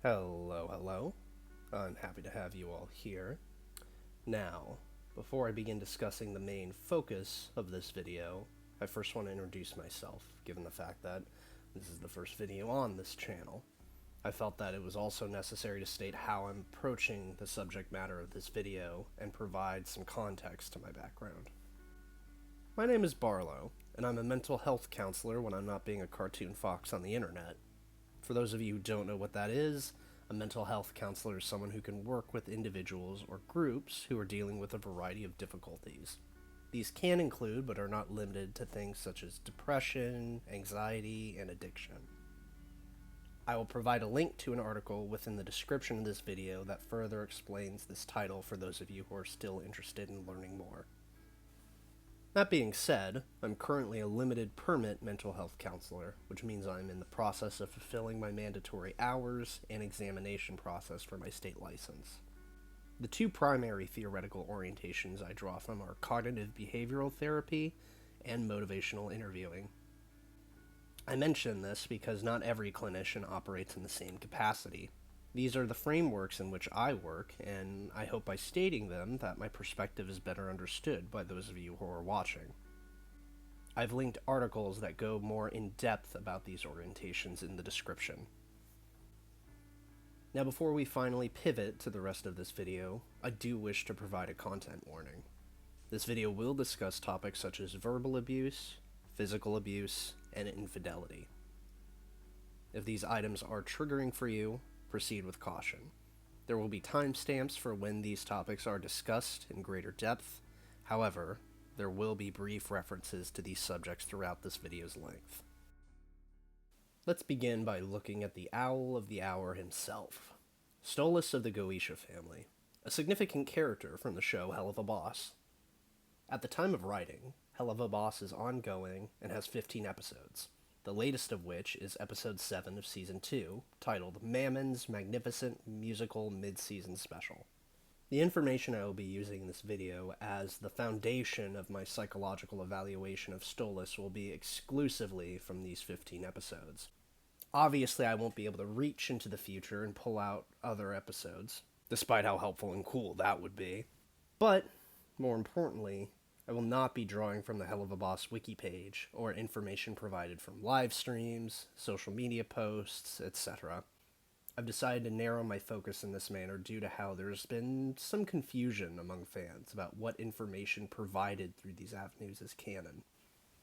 Hello, hello. I'm happy to have you all here. Now, before I begin discussing the main focus of this video, I first want to introduce myself, given the fact that this is the first video on this channel. I felt that it was also necessary to state how I'm approaching the subject matter of this video and provide some context to my background. My name is Barlow, and I'm a mental health counselor when I'm not being a cartoon fox on the internet. For those of you who don't know what that is, a mental health counselor is someone who can work with individuals or groups who are dealing with a variety of difficulties. These can include, but are not limited to, things such as depression, anxiety, and addiction. I will provide a link to an article within the description of this video that further explains this title for those of you who are still interested in learning more. That being said, I'm currently a limited permit mental health counselor, which means I'm in the process of fulfilling my mandatory hours and examination process for my state license. The two primary theoretical orientations I draw from are cognitive behavioral therapy and motivational interviewing. I mention this because not every clinician operates in the same capacity. These are the frameworks in which I work, and I hope by stating them that my perspective is better understood by those of you who are watching. I've linked articles that go more in depth about these orientations in the description. Now, before we finally pivot to the rest of this video, I do wish to provide a content warning. This video will discuss topics such as verbal abuse, physical abuse, and infidelity. If these items are triggering for you, proceed with caution. There will be timestamps for when these topics are discussed in greater depth. However, there will be brief references to these subjects throughout this video's length. Let's begin by looking at the Owl of the Hour himself, Stolas of the Goetia family, a significant character from the show Helluva Boss. At the time of writing, Helluva Boss is ongoing and has 15 episodes, the latest of which is episode 7 of season 2, titled Mammon's Magnificent Musical Mid-Season Special. The information I will be using in this video as the foundation of my psychological evaluation of Stolas will be exclusively from these 15 episodes. Obviously, I won't be able to reach into the future and pull out other episodes, despite how helpful and cool that would be. But, more importantly, I will not be drawing from the Helluva Boss wiki page or information provided from live streams, social media posts, etc. I've decided to narrow my focus in this manner due to how there's been some confusion among fans about what information provided through these avenues is canon.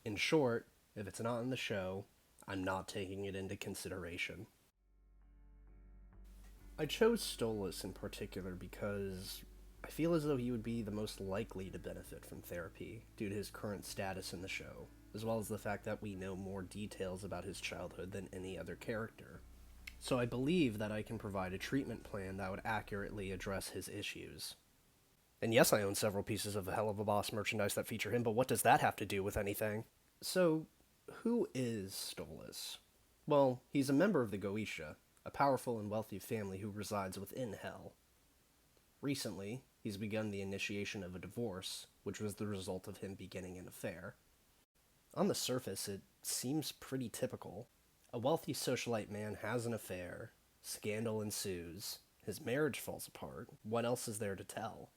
In short, if it's not in the show, I'm not taking it into consideration. I chose Stolas in particular because I feel as though he would be the most likely to benefit from therapy due to his current status in the show, as well as the fact that we know more details about his childhood than any other character. So I believe that I can provide a treatment plan that would accurately address his issues. And yes, I own several pieces of the Helluva Boss merchandise that feature him, but what does that have to do with anything? So, who is Stolas? Well, he's a member of the Goetia, a powerful and wealthy family who resides within Hell. Recently, he's begun the initiation of a divorce, which was the result of him beginning an affair. On the surface, it seems pretty typical. A wealthy socialite man has an affair, scandal ensues, his marriage falls apart, what else is there to tell?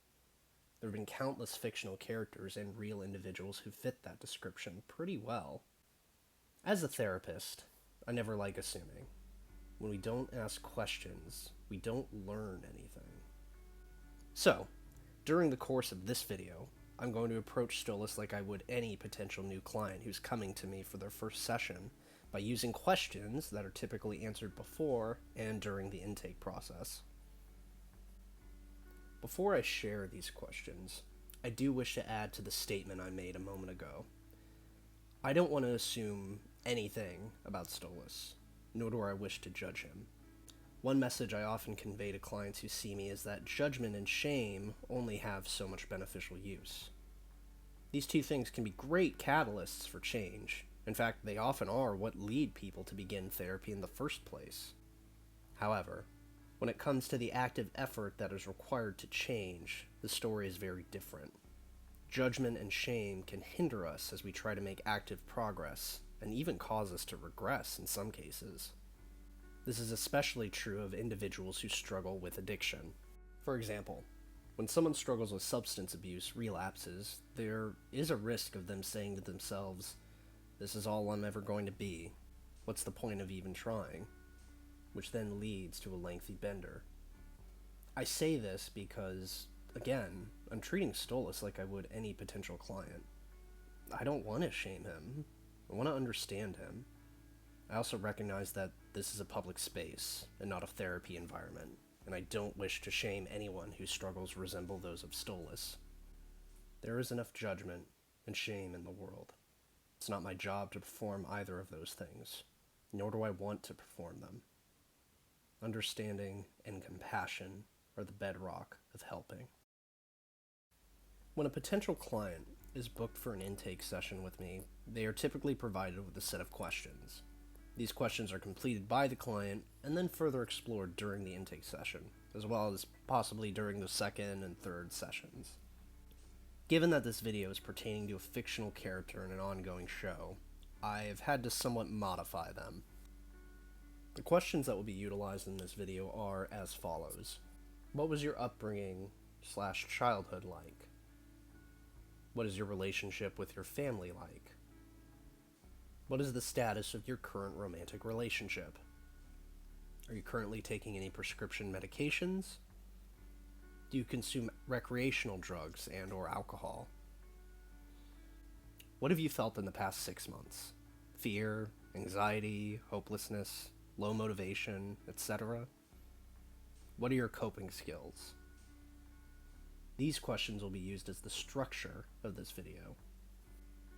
There have been countless fictional characters and real individuals who fit that description pretty well. As a therapist, I never like assuming. When we don't ask questions, we don't learn anything. So, during the course of this video, I'm going to approach Stolas like I would any potential new client who's coming to me for their first session by using questions that are typically answered before and during the intake process. Before I share these questions, I do wish to add to the statement I made a moment ago. I don't want to assume anything about Stolas, nor do I wish to judge him. One message I often convey to clients who see me is that judgment and shame only have so much beneficial use. These two things can be great catalysts for change. In fact, they often are what lead people to begin therapy in the first place. However, when it comes to the active effort that is required to change, the story is very different. Judgment and shame can hinder us as we try to make active progress, and even cause us to regress in some cases. This is especially true of individuals who struggle with addiction. For example, when someone struggles with substance abuse relapses, there is a risk of them saying to themselves, "This is all I'm ever going to be. What's the point of even trying?" Which then leads to a lengthy bender. I say this because, again, I'm treating Stolas like I would any potential client. I don't want to shame him. I want to understand him. I also recognize that this is a public space and not a therapy environment, and I don't wish to shame anyone whose struggles resemble those of Stolas. There is enough judgment and shame in the world. It's not my job to perform either of those things, nor do I want to perform them. Understanding and compassion are the bedrock of helping. When a potential client is booked for an intake session with me, they are typically provided with a set of questions. These questions are completed by the client and then further explored during the intake session, as well as possibly during the second and third sessions. Given that this video is pertaining to a fictional character in an ongoing show, I've had to somewhat modify them. The questions that will be utilized in this video are as follows. What was your upbringing / childhood like? What is your relationship with your family like? What is the status of your current romantic relationship? Are you currently taking any prescription medications? Do you consume recreational drugs and or alcohol? What have you felt in the past 6 months? Fear, anxiety, hopelessness, low motivation, etc.? What are your coping skills? These questions will be used as the structure of this video.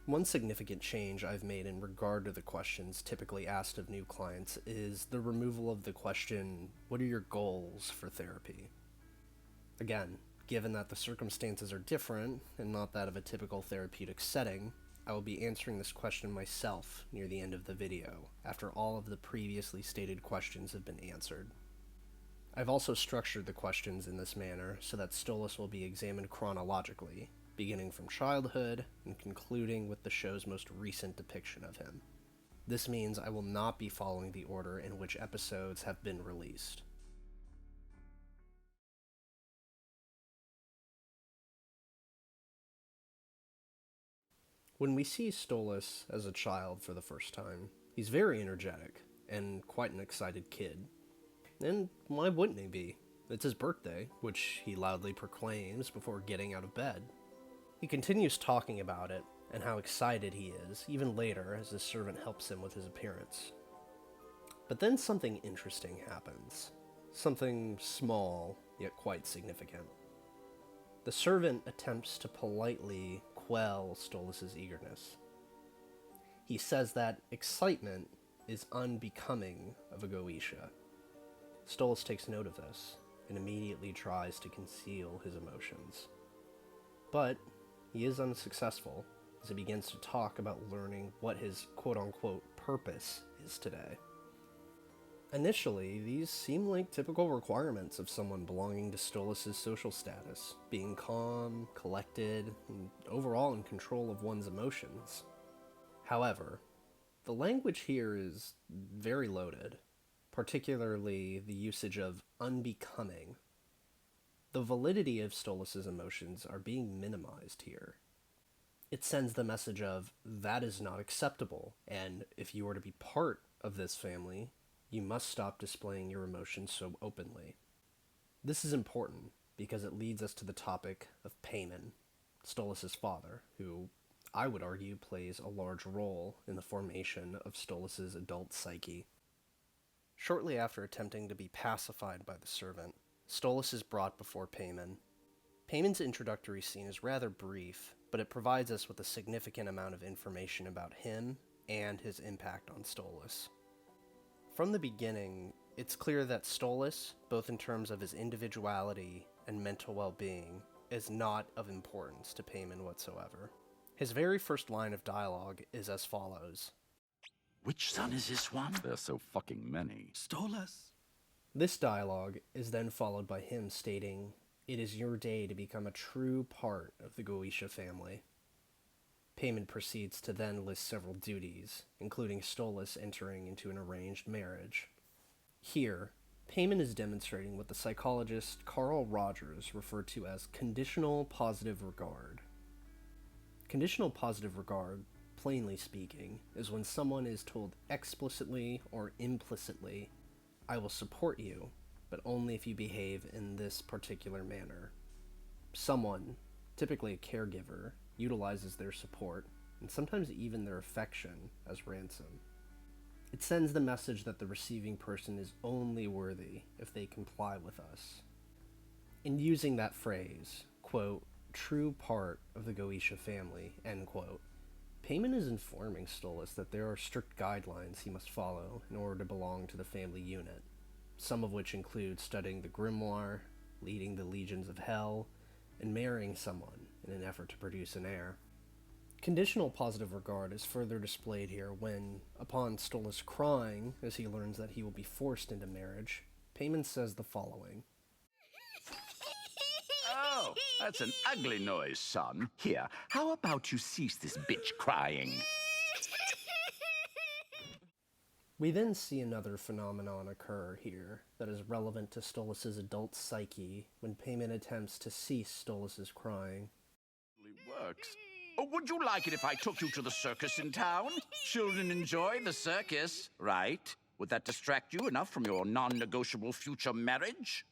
One significant change I've made in regard to the questions typically asked of new clients is the removal of the question, "What are your goals for therapy?" Again, given that the circumstances are different and not that of a typical therapeutic setting, I will be answering this question myself near the end of the video, after all of the previously stated questions have been answered. I've also structured the questions in this manner so that Stolas will be examined chronologically, beginning from childhood and concluding with the show's most recent depiction of him. This means I will not be following the order in which episodes have been released. When we see Stolas as a child for the first time, he's very energetic and quite an excited kid. And why wouldn't he be? It's his birthday, which he loudly proclaims before getting out of bed. He continues talking about it and how excited he is, even later as his servant helps him with his appearance. But then something interesting happens. Something small, yet quite significant. The servant attempts to politely quell Stolas' eagerness. He says that excitement is unbecoming of a Goetia. Stolas takes note of this and immediately tries to conceal his emotions. But he is unsuccessful as he begins to talk about learning what his quote-unquote purpose is today. Initially, these seem like typical requirements of someone belonging to Stolas' social status, being calm, collected, and overall in control of one's emotions. However, the language here is very loaded, particularly the usage of unbecoming. The validity of Stolas' emotions are being minimized here. It sends the message of, that is not acceptable, and if you are to be part of this family, you must stop displaying your emotions so openly. This is important because it leads us to the topic of Payman, Stolas' father, who I would argue plays a large role in the formation of Stolas' adult psyche. Shortly after attempting to be pacified by the servant, Stolas is brought before Payman. Payman's introductory scene is rather brief, but it provides us with a significant amount of information about him and his impact on Stolas. From the beginning, it's clear that Stolas, both in terms of his individuality and mental well-being, is not of importance to Payman whatsoever. His very first line of dialogue is as follows. Which son is this one? There's so fucking many. Stolas. This dialogue is then followed by him stating, "It is your day to become a true part of the Goetia family." Payman proceeds to then list several duties, including Stolas entering into an arranged marriage. Here, Payman is demonstrating what the psychologist Carl Rogers referred to as conditional positive regard. Conditional positive regard, plainly speaking, is when someone is told explicitly or implicitly, "I will support you, but only if you behave in this particular manner." Someone, typically a caregiver, utilizes their support, and sometimes even their affection, as ransom. It sends the message that the receiving person is only worthy if they comply with us. In using that phrase, quote, "true part of the Goetia family," end quote, Payman is informing Stolas that there are strict guidelines he must follow in order to belong to the family unit, some of which include studying the grimoire, leading the legions of hell, and marrying someone in an effort to produce an heir. Conditional positive regard is further displayed here when, upon Stolas crying as he learns that he will be forced into marriage, Payman says the following. Oh, that's an ugly noise, son. Here, how about you cease this bitch crying? We then see another phenomenon occur here that is relevant to Stolas' adult psyche when Payman attempts to cease Stolas' crying. It works. Oh, would you like it if I took you to the circus in town? Children enjoy the circus, right? Would that distract you enough from your non-negotiable future marriage?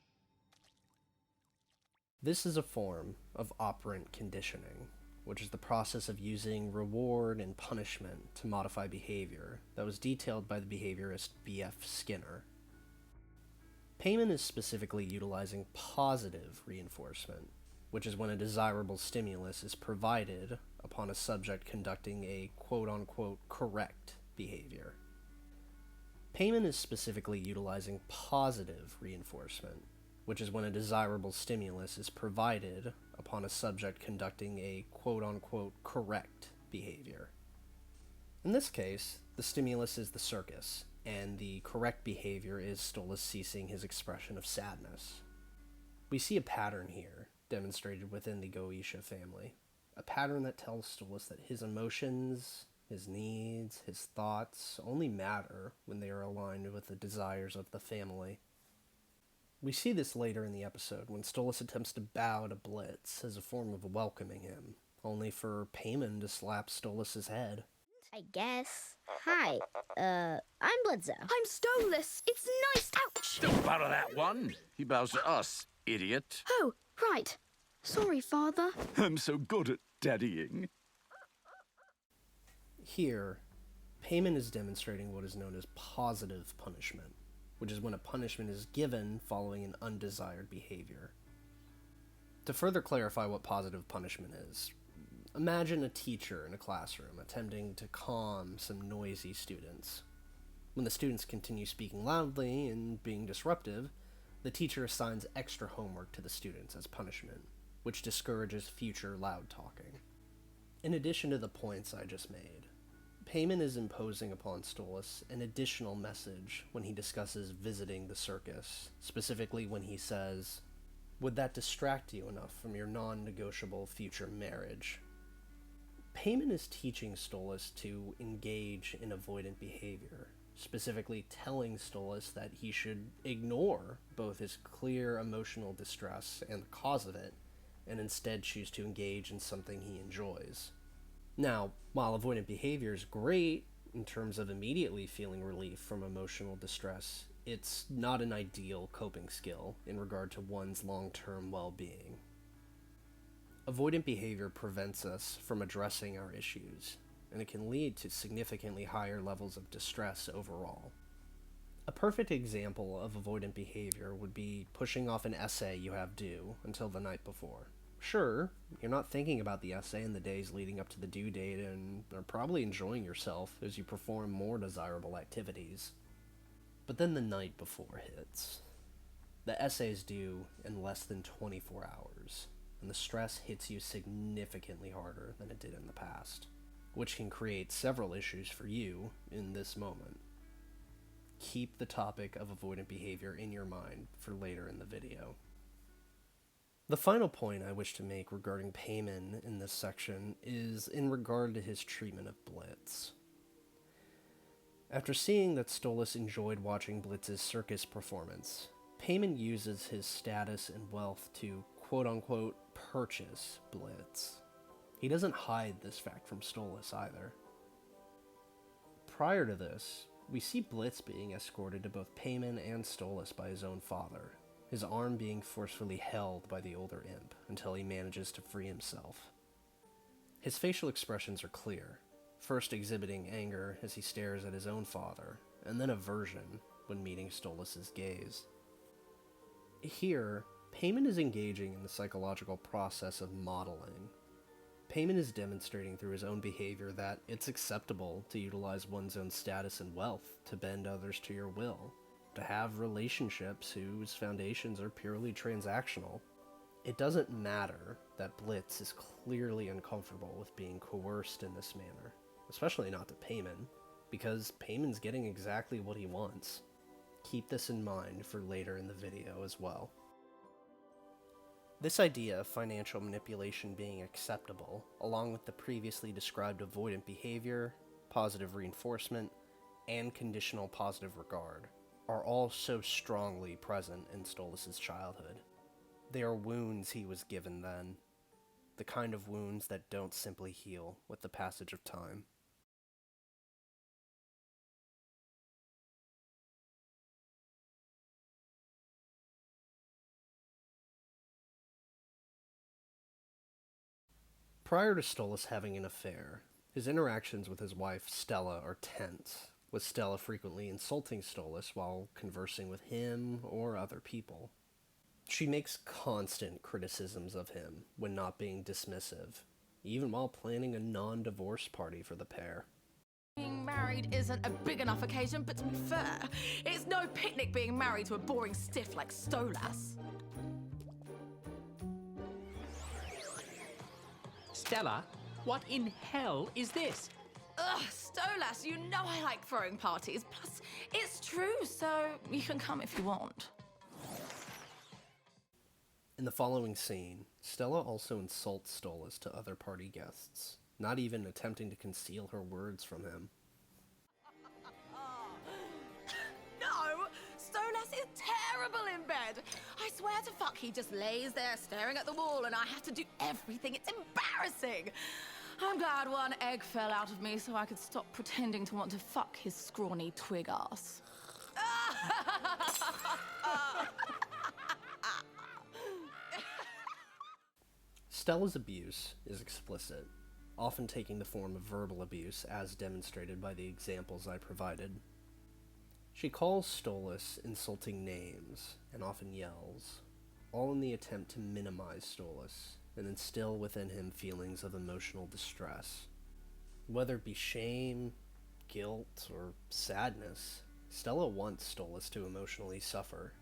This is a form of operant conditioning, which is the process of using reward and punishment to modify behavior that was detailed by the behaviorist B.F. Skinner. Payman is specifically utilizing positive reinforcement, which is when a desirable stimulus is provided upon a subject conducting a quote-unquote correct behavior. Payman is specifically utilizing positive reinforcement, which is when a desirable stimulus is provided upon a subject conducting a quote-unquote correct behavior. In this case, the stimulus is the circus, and the correct behavior is Stolas ceasing his expression of sadness. We see a pattern here, demonstrated within the Goetia family, a pattern that tells Stolas that his emotions, his needs, his thoughts only matter when they are aligned with the desires of the family. We see this later in the episode when Stolas attempts to bow to Blitz as a form of welcoming him, only for Payman to slap Stolas' head. I guess. Hi, I'm Blitzo. I'm Stolas. It's nice. Ouch! Don't bow to that one. He bows to us, idiot. Oh, right. Sorry, Father. I'm so good at daddying. Here, Payman is demonstrating what is known as positive punishment, which is when a punishment is given following an undesired behavior. To further clarify what positive punishment is, imagine a teacher in a classroom attempting to calm some noisy students. When the students continue speaking loudly and being disruptive, the teacher assigns extra homework to the students as punishment, which discourages future loud talking. In addition to the points I just made, Payman is imposing upon Stolas an additional message when he discusses visiting the circus, specifically when he says, "Would that distract you enough from your non-negotiable future marriage?" Payman is teaching Stolas to engage in avoidant behavior, specifically telling Stolas that he should ignore both his clear emotional distress and the cause of it, and instead choose to engage in something he enjoys. Now, while avoidant behavior is great in terms of immediately feeling relief from emotional distress, it's not an ideal coping skill in regard to one's long-term well-being. Avoidant behavior prevents us from addressing our issues, and it can lead to significantly higher levels of distress overall. A perfect example of avoidant behavior would be pushing off an essay you have due until the night before. Sure, you're not thinking about the essay in the days leading up to the due date and are probably enjoying yourself as you perform more desirable activities. But then the night before hits. The essay is due in less than 24 hours, and the stress hits you significantly harder than it did in the past, which can create several issues for you in this moment. Keep the topic of avoidant behavior in your mind for later in the video. The final point I wish to make regarding Payman in this section is in regard to his treatment of Blitz. After seeing that Stolas enjoyed watching Blitz's circus performance, Payman uses his status and wealth to quote-unquote purchase Blitz. He doesn't hide this fact from Stolas either. Prior to this, we see Blitz being escorted to both Payman and Stolas by his own father, his arm being forcefully held by the older imp until he manages to free himself. His facial expressions are clear, first exhibiting anger as he stares at his own father, and then aversion when meeting Stolas' gaze. Here, Payman is engaging in the psychological process of modeling. Payman is demonstrating through his own behavior that it's acceptable to utilize one's own status and wealth to bend others to your will, to have relationships whose foundations are purely transactional. It doesn't matter that Blitz is clearly uncomfortable with being coerced in this manner, especially not to Payman, because Payman's getting exactly what he wants. Keep this in mind for later in the video as well. This idea of financial manipulation being acceptable, along with the previously described avoidant behavior, positive reinforcement, and conditional positive regard, are all so strongly present in Stolas' childhood. They are wounds he was given then, the kind of wounds that don't simply heal with the passage of time. Prior to Stolas having an affair, his interactions with his wife Stella are tense, with Stella frequently insulting Stolas while conversing with him or other people. She makes constant criticisms of him when not being dismissive, even while planning a non-divorce party for the pair. Being married isn't a big enough occasion, but to be fair, it's no picnic being married to a boring stiff like Stolas. Stella, what in hell is this? Ugh, Stolas, you know I like throwing parties. Plus, it's true, so you can come if you want. In the following scene, Stella also insults Stolas to other party guests, not even attempting to conceal her words from him. No! Stolas is terrible in bed! I swear to fuck, he just lays there staring at the wall and I have to do everything. It's embarrassing! I'm glad one egg fell out of me so I could stop pretending to want to fuck his scrawny twig ass. Stella's abuse is explicit, often taking the form of verbal abuse as demonstrated by the examples I provided. She calls Stolas insulting names and often yells, all in the attempt to minimize Stolas and instill within him feelings of emotional distress. Whether it be shame, guilt, or sadness, Stella wants Stolas to emotionally suffer,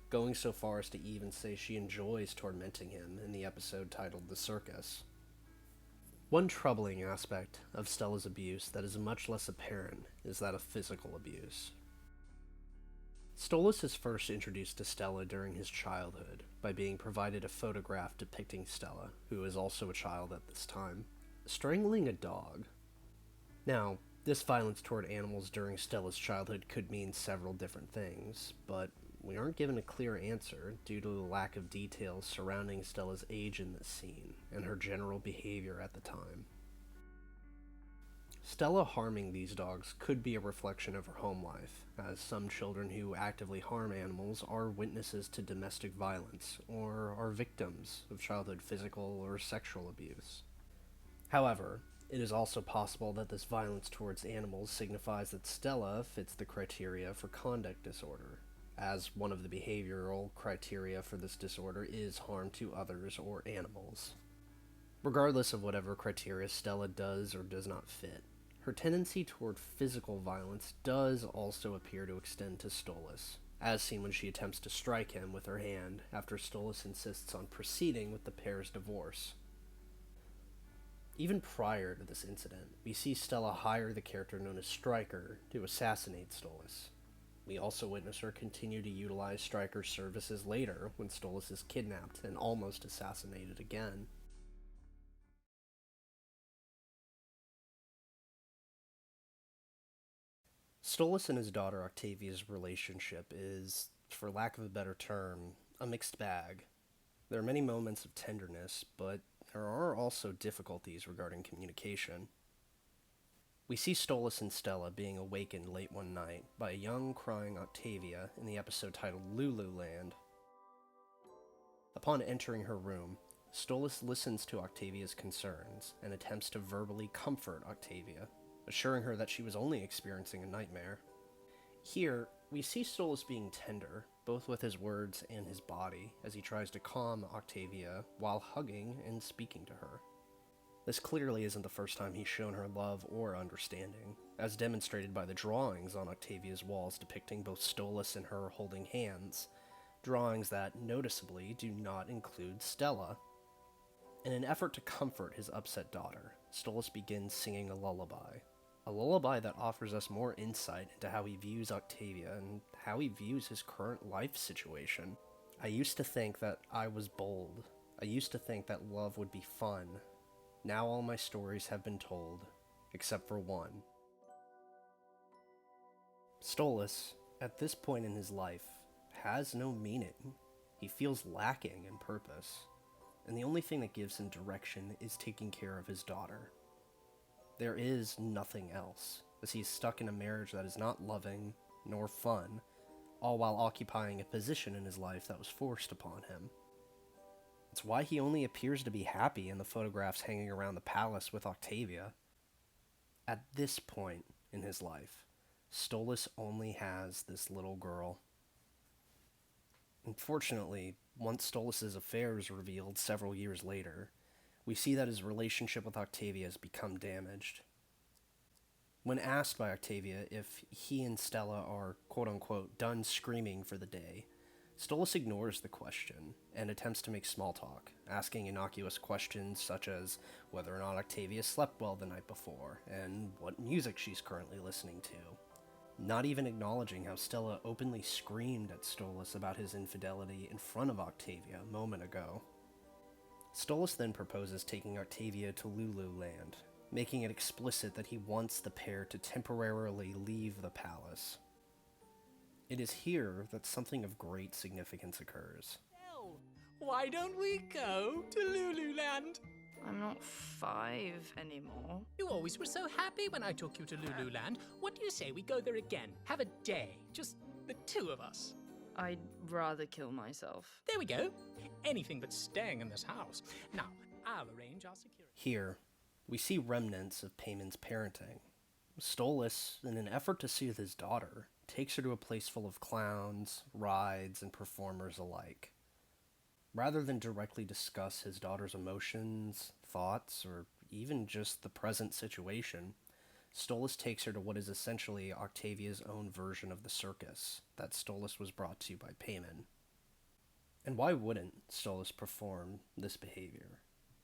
going so far as to even say she enjoys tormenting him in the episode titled The Circus. One troubling aspect of Stella's abuse that is much less apparent is that of physical abuse. Stolas is first introduced to Stella during his childhood by being provided a photograph depicting Stella, who is also a child at this time, strangling a dog. Now, this violence toward animals during Stella's childhood could mean several different things, but we aren't given a clear answer due to the lack of details surrounding Stella's age in this scene and her general behavior at the time. Stella harming these dogs could be a reflection of her home life, as some children who actively harm animals are witnesses to domestic violence or are victims of childhood physical or sexual abuse. However, it is also possible that this violence towards animals signifies that Stella fits the criteria for conduct disorder, as one of the behavioral criteria for this disorder is harm to others or animals. Regardless of whatever criteria Stella does or does not fit, her tendency toward physical violence does also appear to extend to Stolas, as seen when she attempts to strike him with her hand after Stolas insists on proceeding with the pair's divorce. Even prior to this incident, we see Stella hire the character known as Stryker to assassinate Stolas. We also witness her continue to utilize Stryker's services later when Stolas is kidnapped and almost assassinated again. Stolas and his daughter Octavia's relationship is, for lack of a better term, a mixed bag. There are many moments of tenderness, but there are also difficulties regarding communication. We see Stolas and Stella being awakened late one night by a young, crying Octavia in the episode titled Lululand. Upon entering her room, Stolas listens to Octavia's concerns and attempts to verbally comfort Octavia, assuring her that she was only experiencing a nightmare. Here, we see Stolas being tender, both with his words and his body, as he tries to calm Octavia while hugging and speaking to her. This clearly isn't the first time he's shown her love or understanding, as demonstrated by the drawings on Octavia's walls depicting both Stolas and her holding hands, drawings that, noticeably, do not include Stella. In an effort to comfort his upset daughter, Stolas begins singing a lullaby that offers us more insight into how he views Octavia and how he views his current life situation. I used to think that I was bold. I used to think that love would be fun. Now all my stories have been told, except for one. Stolas, at this point in his life, has no meaning. He feels lacking in purpose, and the only thing that gives him direction is taking care of his daughter. There is nothing else, as he is stuck in a marriage that is not loving nor fun, all while occupying a position in his life that was forced upon him. It's why he only appears to be happy in the photographs hanging around the palace with Octavia. At this point in his life, Stolas only has this little girl. Unfortunately, once Stolas' affair is revealed several years later, we see that his relationship with Octavia has become damaged. When asked by Octavia if he and Stella are quote-unquote done screaming for the day, Stolas ignores the question and attempts to make small talk, asking innocuous questions such as whether or not Octavia slept well the night before and what music she's currently listening to, not even acknowledging how Stella openly screamed at Stolas about his infidelity in front of Octavia a moment ago. Stolas then proposes taking Octavia to Lululand, making it explicit that he wants the pair to temporarily leave the palace. It is here that something of great significance occurs. Why don't we go to Lululand? I'm not 5 anymore. You always were so happy when I took you to Lululand. What do you say we go there again? Have a day. Just the two of us. I'd rather kill myself. There we go. Anything but staying in this house. Now, I'll arrange our security. Here, we see remnants of Payman's parenting. Stolas, in an effort to soothe his daughter, takes her to a place full of clowns, rides, and performers alike. Rather than directly discuss his daughter's emotions, thoughts, or even just the present situation, Stolas takes her to what is essentially Octavia's own version of the circus that Stolas was brought to by Payman. And why wouldn't Stolas perform this behavior?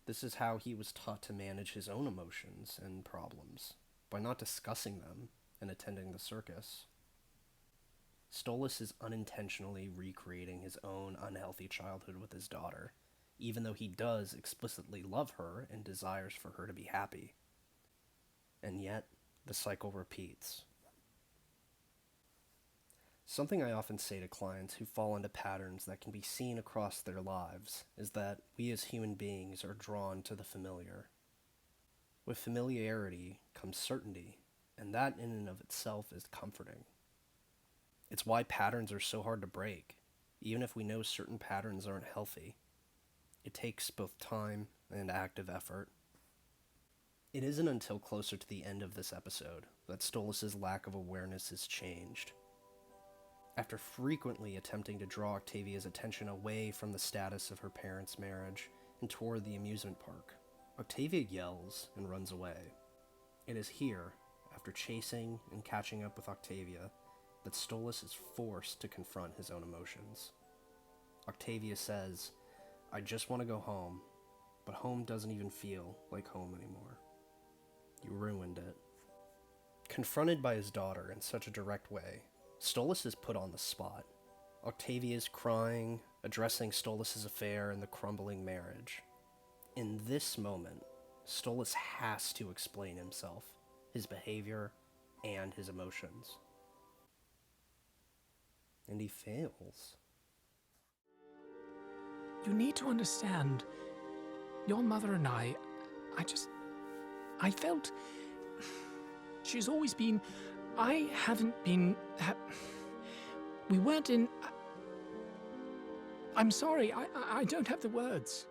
This is how he was taught to manage his own emotions and problems, by not discussing them and attending the circus. Stolas is unintentionally recreating his own unhealthy childhood with his daughter, even though he does explicitly love her and desires for her to be happy. And yet, the cycle repeats. Something I often say to clients who fall into patterns that can be seen across their lives is that we as human beings are drawn to the familiar. With familiarity comes certainty, and that in and of itself is comforting. It's why patterns are so hard to break, even if we know certain patterns aren't healthy. It takes both time and active effort. It isn't until closer to the end of this episode that Stolas' lack of awareness is changed. After frequently attempting to draw Octavia's attention away from the status of her parents' marriage and toward the amusement park, Octavia yells and runs away. It is here, after chasing and catching up with Octavia, that Stolas is forced to confront his own emotions. Octavia says, "I just want to go home, but home doesn't even feel like home anymore. You ruined it." Confronted by his daughter in such a direct way, Stolas is put on the spot. Octavia is crying, addressing Stolas' affair and the crumbling marriage. In this moment, Stolas has to explain himself, his behavior, and his emotions. and he fails. You need to understand, your mother and I felt she's always been, I haven't been, we weren't in, I'm sorry, I don't have the words.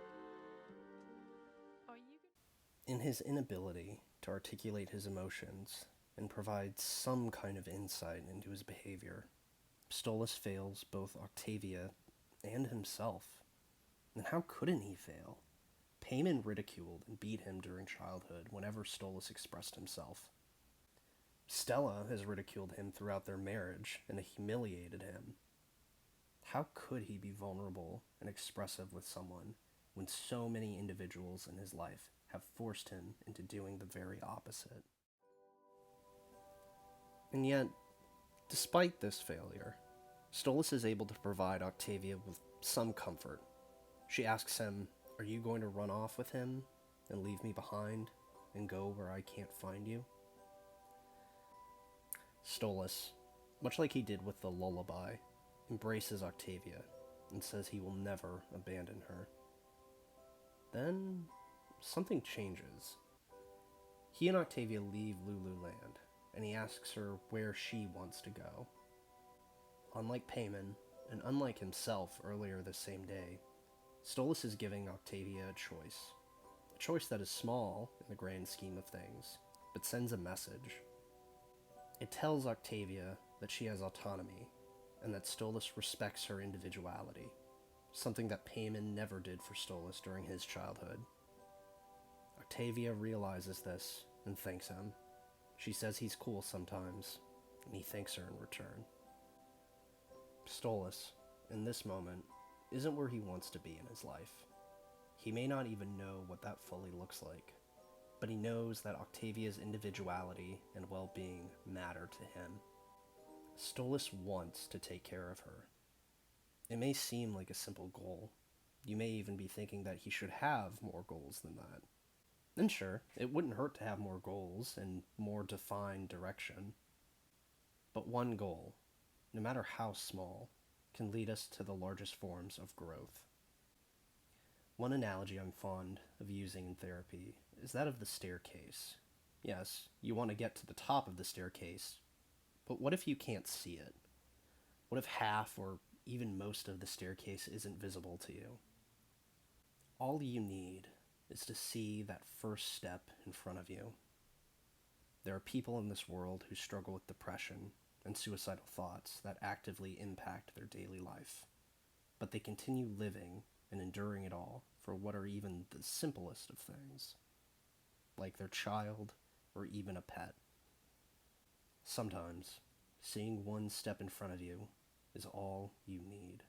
In his inability to articulate his emotions and provide some kind of insight into his behavior, Stolas fails both Octavia and himself. And how couldn't he fail? Payman ridiculed and beat him during childhood whenever Stolas expressed himself. Stella has ridiculed him throughout their marriage and humiliated him. How could he be vulnerable and expressive with someone when so many individuals in his life have forced him into doing the very opposite? And yet, despite this failure, Stolas is able to provide Octavia with some comfort. She asks him, "Are you going to run off with him and leave me behind and go where I can't find you?" Stolas, much like he did with the lullaby, embraces Octavia and says he will never abandon her. Then, something changes. He and Octavia leave Lululand, and he asks her where she wants to go. Unlike Payman, and unlike himself earlier the same day, Stolas is giving Octavia a choice that is small in the grand scheme of things, but sends a message. It tells Octavia that she has autonomy, and that Stolas respects her individuality, something that Payman never did for Stolas during his childhood. Octavia realizes this and thanks him. She says he's cool sometimes, and he thanks her in return. Stolas, in this moment, isn't where he wants to be in his life. He may not even know what that fully looks like, but he knows that Octavia's individuality and well-being matter to him. Stolas wants to take care of her. It may seem like a simple goal. You may even be thinking that he should have more goals than that. And sure, it wouldn't hurt to have more goals and more defined direction. But one goal, no matter how small, can lead us to the largest forms of growth. One analogy I'm fond of using in therapy is that of the staircase. Yes, you want to get to the top of the staircase, but what if you can't see it? What if half or even most of the staircase isn't visible to you? All you need is to see that first step in front of you. There are people in this world who struggle with depression and suicidal thoughts that actively impact their daily life, but they continue living and enduring it all for what are even the simplest of things, like their child or even a pet. Sometimes, seeing one step in front of you is all you need.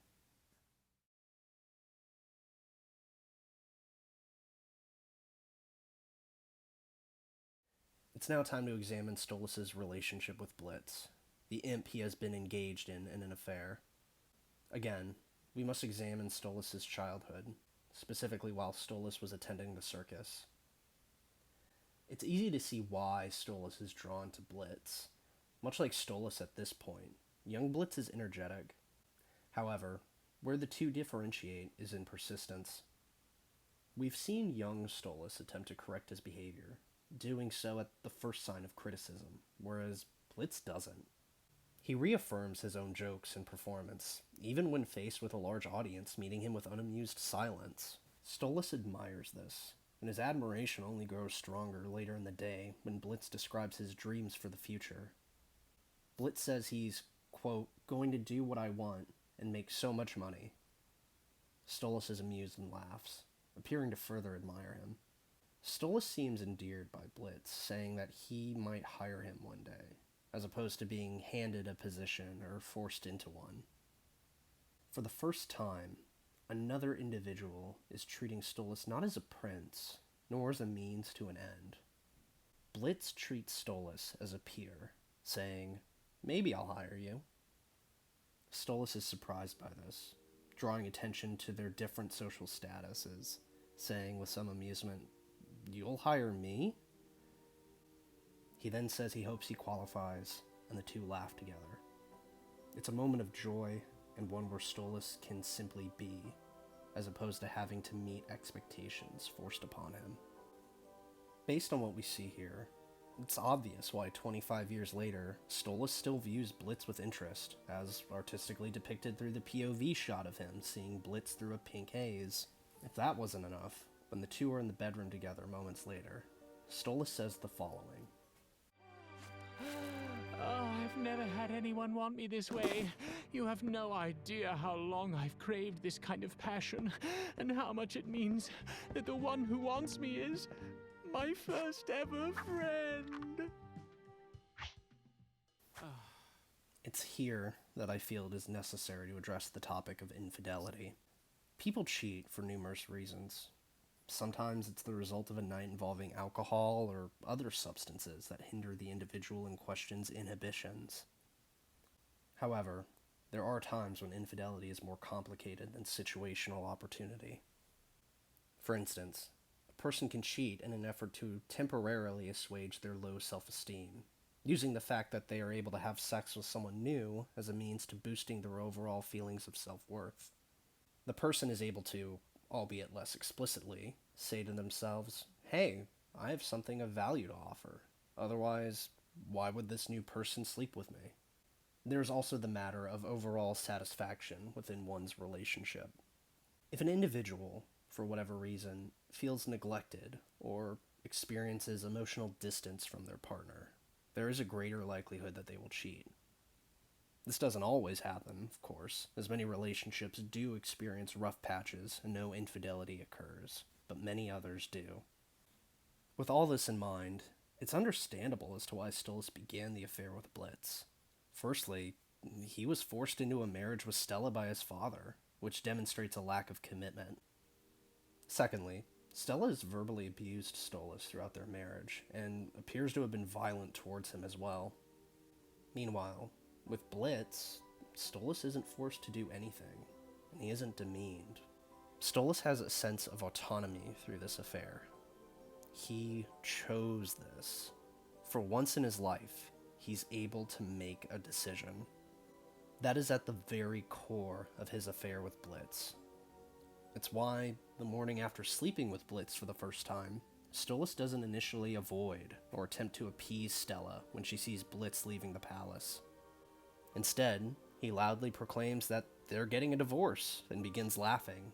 It's now time to examine Stolas' relationship with Blitz, the imp he has been engaged in an affair. Again, we must examine Stolas' childhood, specifically while Stolas was attending the circus. It's easy to see why Stolas is drawn to Blitz. Much like Stolas at this point, young Blitz is energetic. However, where the two differentiate is in persistence. We've seen young Stolas attempt to correct his behavior, doing so at the first sign of criticism, whereas Blitz doesn't. He reaffirms his own jokes and performance, even when faced with a large audience meeting him with unamused silence. Stolas admires this, and his admiration only grows stronger later in the day when Blitz describes his dreams for the future. Blitz says he's, quote, going to do what I want and make so much money. Stolas is amused and laughs, appearing to further admire him. Stolas seems endeared by Blitz, saying that he might hire him one day, as opposed to being handed a position or forced into one. For the first time, another individual is treating Stolas not as a prince, nor as a means to an end. Blitz treats Stolas as a peer, saying, "Maybe I'll hire you." Stolas is surprised by this, drawing attention to their different social statuses, saying with some amusement, "You'll hire me?" He then says he hopes he qualifies, and the two laugh together. It's a moment of joy, and one where Stolas can simply be, as opposed to having to meet expectations forced upon him. Based on what we see here, it's obvious why 25 years later, Stolas still views Blitz with interest, as artistically depicted through the POV shot of him seeing Blitz through a pink haze. If that wasn't enough, when the two are in the bedroom together moments later, Stolas says the following. Oh, I've never had anyone want me this way. You have no idea how long I've craved this kind of passion, and how much it means that the one who wants me is my first ever friend. It's here that I feel it is necessary to address the topic of infidelity. People cheat for numerous reasons. Sometimes it's the result of a night involving alcohol or other substances that hinder the individual in question's inhibitions. However, there are times when infidelity is more complicated than situational opportunity. For instance, a person can cheat in an effort to temporarily assuage their low self-esteem, using the fact that they are able to have sex with someone new as a means to boosting their overall feelings of self-worth. The person is able to, albeit less explicitly, say to themselves, hey, I have something of value to offer. Otherwise, why would this new person sleep with me? There's also the matter of overall satisfaction within one's relationship. If an individual, for whatever reason, feels neglected or experiences emotional distance from their partner, there is a greater likelihood that they will cheat. This doesn't always happen, of course, as many relationships do experience rough patches and no infidelity occurs, but many others do. With all this in mind, it's understandable as to why Stolas began the affair with Blitz. Firstly, he was forced into a marriage with Stella by his father, which demonstrates a lack of commitment. Secondly, Stella has verbally abused Stolas throughout their marriage, and appears to have been violent towards him as well. Meanwhile, with Blitz, Stolas isn't forced to do anything, and he isn't demeaned. Stolas has a sense of autonomy through this affair. He chose this. For once in his life, he's able to make a decision. That is at the very core of his affair with Blitz. It's why, the morning after sleeping with Blitz for the first time, Stolas doesn't initially avoid or attempt to appease Stella when she sees Blitz leaving the palace. Instead, he loudly proclaims that they're getting a divorce and begins laughing.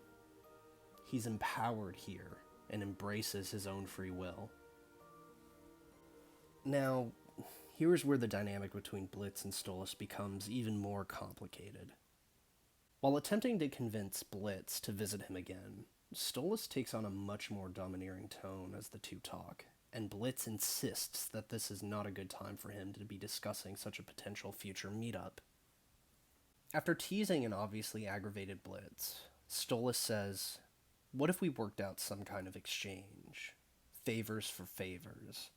He's empowered here and embraces his own free will. Now, here's where the dynamic between Blitz and Stolas becomes even more complicated. While attempting to convince Blitz to visit him again, Stolas takes on a much more domineering tone as the two talk, and Blitz insists that this is not a good time for him to be discussing such a potential future meetup. After teasing an obviously aggravated Blitz, Stolas says, what if we worked out some kind of exchange? Favors for favors.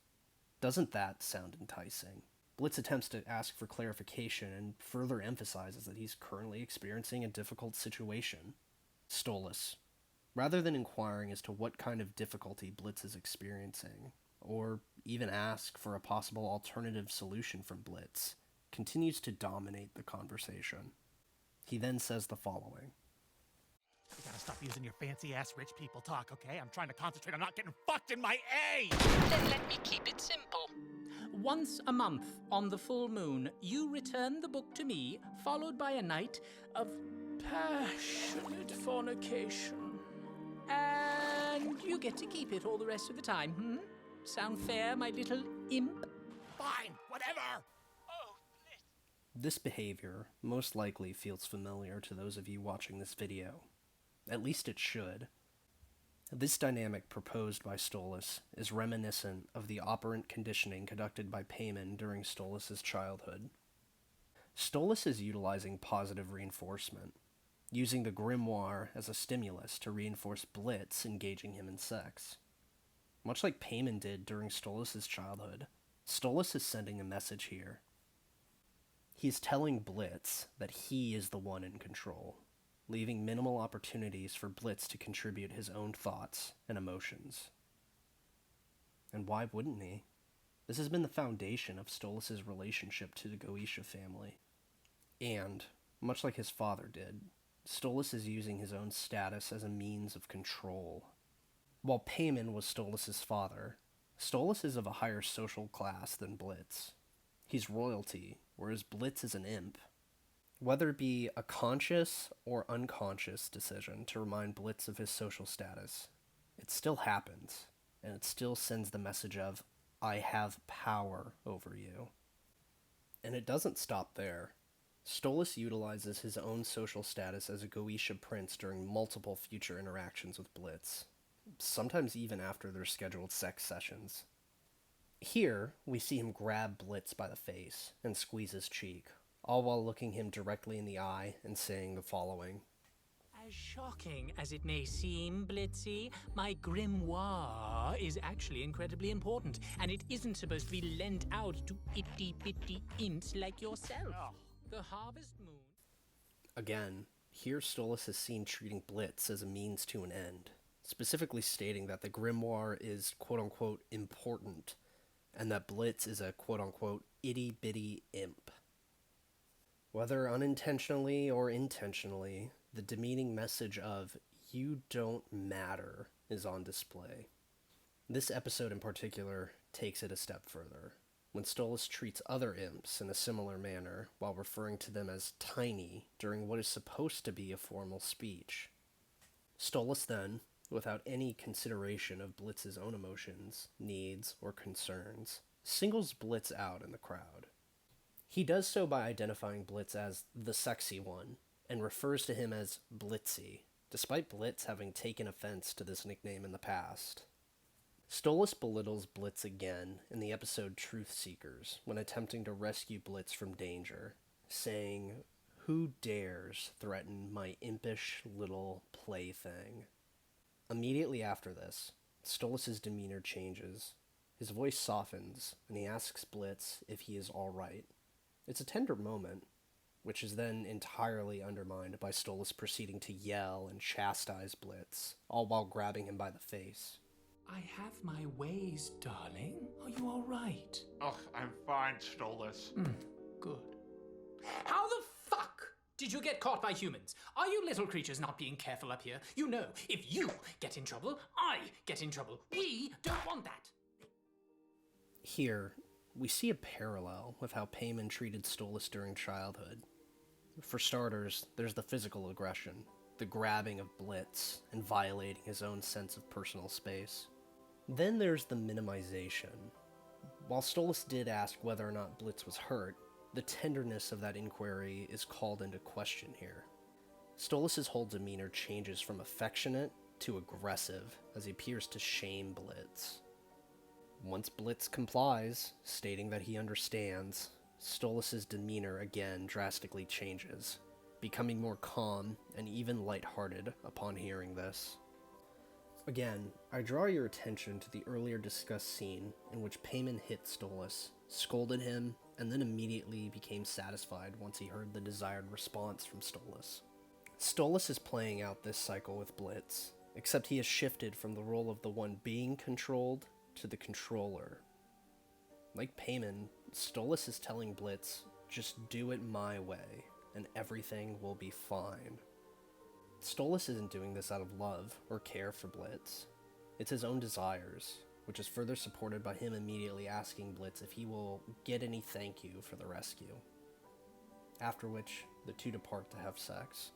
Doesn't that sound enticing? Blitz attempts to ask for clarification and further emphasizes that he's currently experiencing a difficult situation. Stolas, rather than inquiring as to what kind of difficulty Blitz is experiencing, or even ask for a possible alternative solution from Blitz, continues to dominate the conversation. He then says the following. You gotta stop using your fancy-ass rich people talk, okay? I'm trying to concentrate on not getting fucked in my A! Then let me keep it simple. Once a month, on the full moon, you return the book to me, followed by a night of passionate fornication. And you get to keep it all the rest of the time, Sound fair, my little imp? Fine, whatever! This behavior most likely feels familiar to those of you watching this video. At least it should. This dynamic proposed by Stolas is reminiscent of the operant conditioning conducted by Payman during Stolas' childhood. Stolas is utilizing positive reinforcement, using the grimoire as a stimulus to reinforce Blitz engaging him in sex. Much like Payman did during Stolas' childhood, Stolas is sending a message here. He's telling Blitz that he is the one in control, leaving minimal opportunities for Blitz to contribute his own thoughts and emotions. And why wouldn't he? This has been the foundation of Stolas' relationship to the Goetia family. And, much like his father did, Stolas is using his own status as a means of control. While Payman was Stolas' father, Stolas is of a higher social class than Blitz. He's royalty, whereas Blitz is an imp. Whether it be a conscious or unconscious decision to remind Blitz of his social status, it still happens, and it still sends the message of, I have power over you. And it doesn't stop there. Stolas utilizes his own social status as a Goetia prince during multiple future interactions with Blitz, sometimes even after their scheduled sex sessions. Here, we see him grab Blitz by the face and squeeze his cheek, all while looking him directly in the eye and saying the following. As shocking as it may seem, Blitzy, my grimoire is actually incredibly important, and it isn't supposed to be lent out to itty-bitty imps like yourself. The harvest moon... Again, here Stolas is seen treating Blitz as a means to an end, specifically stating that the grimoire is quote-unquote important, and that Blitz is a quote-unquote itty-bitty imp. Whether unintentionally or intentionally, the demeaning message of, you don't matter, is on display. This episode in particular takes it a step further, when Stolas treats other imps in a similar manner while referring to them as tiny during what is supposed to be a formal speech. Stolas then, without any consideration of Blitz's own emotions, needs, or concerns, singles Blitz out in the crowd. He does so by identifying Blitz as the sexy one, and refers to him as Blitzy, despite Blitz having taken offense to this nickname in the past. Stolas belittles Blitz again in the episode Truth Seekers when attempting to rescue Blitz from danger, saying, "Who dares threaten my impish little plaything?" Immediately after this, Stolas' demeanor changes. His voice softens, and he asks Blitz if he is all right. It's a tender moment, which is then entirely undermined by Stolas proceeding to yell and chastise Blitz, all while grabbing him by the face. I have my ways, darling. Are you all right? Ugh, I'm fine, Stolas. Good. How the fuck did you get caught by humans? Are you little creatures not being careful up here? You know, if you get in trouble, I get in trouble. We don't want that. Here, we see a parallel with how Payman treated Stolas during childhood. For starters, there's the physical aggression, the grabbing of Blitz, and violating his own sense of personal space. Then there's the minimization. While Stolas did ask whether or not Blitz was hurt, the tenderness of that inquiry is called into question here. Stolas' whole demeanor changes from affectionate to aggressive as he appears to shame Blitz. Once Blitz complies, stating that he understands, Stolas' demeanor again drastically changes, becoming more calm and even lighthearted upon hearing this. Again, I draw your attention to the earlier discussed scene in which Payman hit Stolas, scolded him, and then immediately became satisfied once he heard the desired response from Stolas. Stolas is playing out this cycle with Blitz, except he has shifted from the role of the one being controlled to the controller. Like Payman, Stolas is telling Blitz, just do it my way, and everything will be fine. Stolas isn't doing this out of love or care for Blitz. It's his own desires, which is further supported by him immediately asking Blitz if he will get any thank you for the rescue. After which, the two depart to have sex.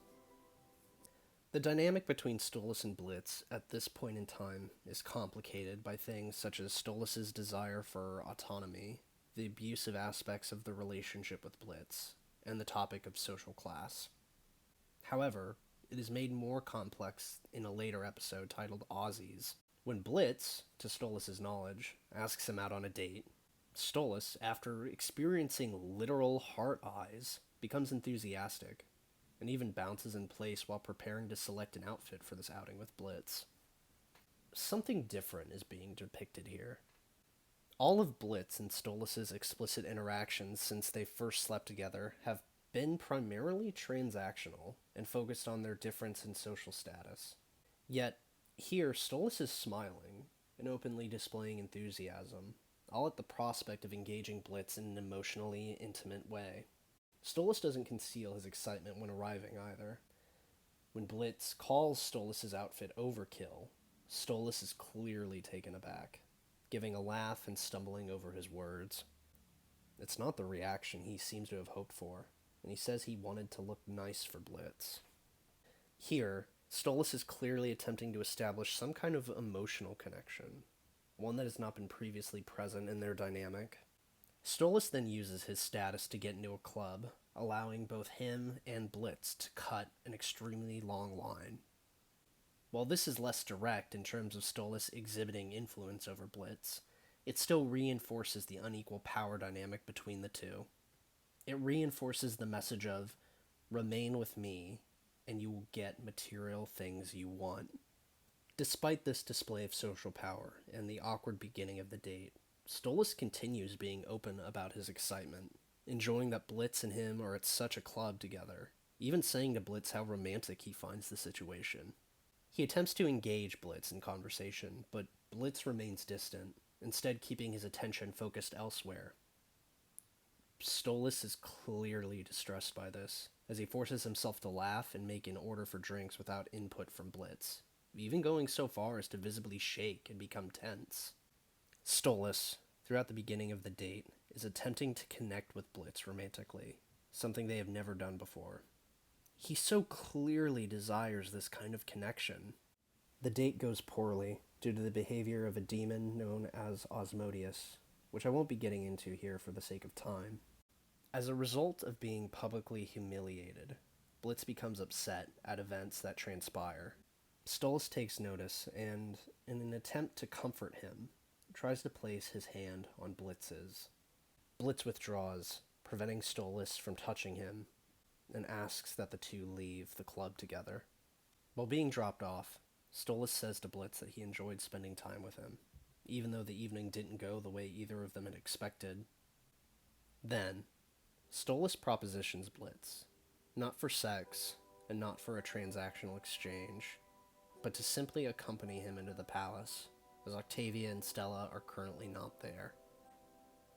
The dynamic between Stolas and Blitz at this point in time is complicated by things such as Stolas' desire for autonomy, the abusive aspects of the relationship with Blitz, and the topic of social class. However, it is made more complex in a later episode titled Aussies, when Blitz, to Stolas' knowledge, asks him out on a date. Stolas, after experiencing literal heart eyes, becomes enthusiastic, and even bounces in place while preparing to select an outfit for this outing with Blitz. Something different is being depicted here. All of Blitz and Stolas' explicit interactions since they first slept together have been primarily transactional and focused on their difference in social status. Yet, here Stolas is smiling and openly displaying enthusiasm, all at the prospect of engaging Blitz in an emotionally intimate way. Stolas doesn't conceal his excitement when arriving either. When Blitz calls Stolas' outfit overkill, Stolas is clearly taken aback, giving a laugh and stumbling over his words. It's not the reaction he seems to have hoped for, and he says he wanted to look nice for Blitz. Here, Stolas is clearly attempting to establish some kind of emotional connection, one that has not been previously present in their dynamic. Stolas then uses his status to get into a club, allowing both him and Blitz to cut an extremely long line. While this is less direct in terms of Stolas exhibiting influence over Blitz, it still reinforces the unequal power dynamic between the two. It reinforces the message of, remain with me, and you will get material things you want. Despite this display of social power and the awkward beginning of the date, Stolas continues being open about his excitement, enjoying that Blitz and him are at such a club together, even saying to Blitz how romantic he finds the situation. He attempts to engage Blitz in conversation, but Blitz remains distant, instead keeping his attention focused elsewhere. Stolas is clearly distressed by this, as he forces himself to laugh and make an order for drinks without input from Blitz, even going so far as to visibly shake and become tense. Stolas, throughout the beginning of the date, is attempting to connect with Blitz romantically, something they have never done before. He so clearly desires this kind of connection. The date goes poorly due to the behavior of a demon known as Osmodeus, which I won't be getting into here for the sake of time. As a result of being publicly humiliated, Blitz becomes upset at events that transpire. Stolas takes notice and, in an attempt to comfort him, tries to place his hand on Blitz's. Blitz withdraws, preventing Stolas from touching him, and asks that the two leave the club together. While being dropped off, Stolas says to Blitz that he enjoyed spending time with him, even though the evening didn't go the way either of them had expected. Then, Stolas propositions Blitz, not for sex, and not for a transactional exchange, but to simply accompany him into the palace, as Octavia and Stella are currently not there.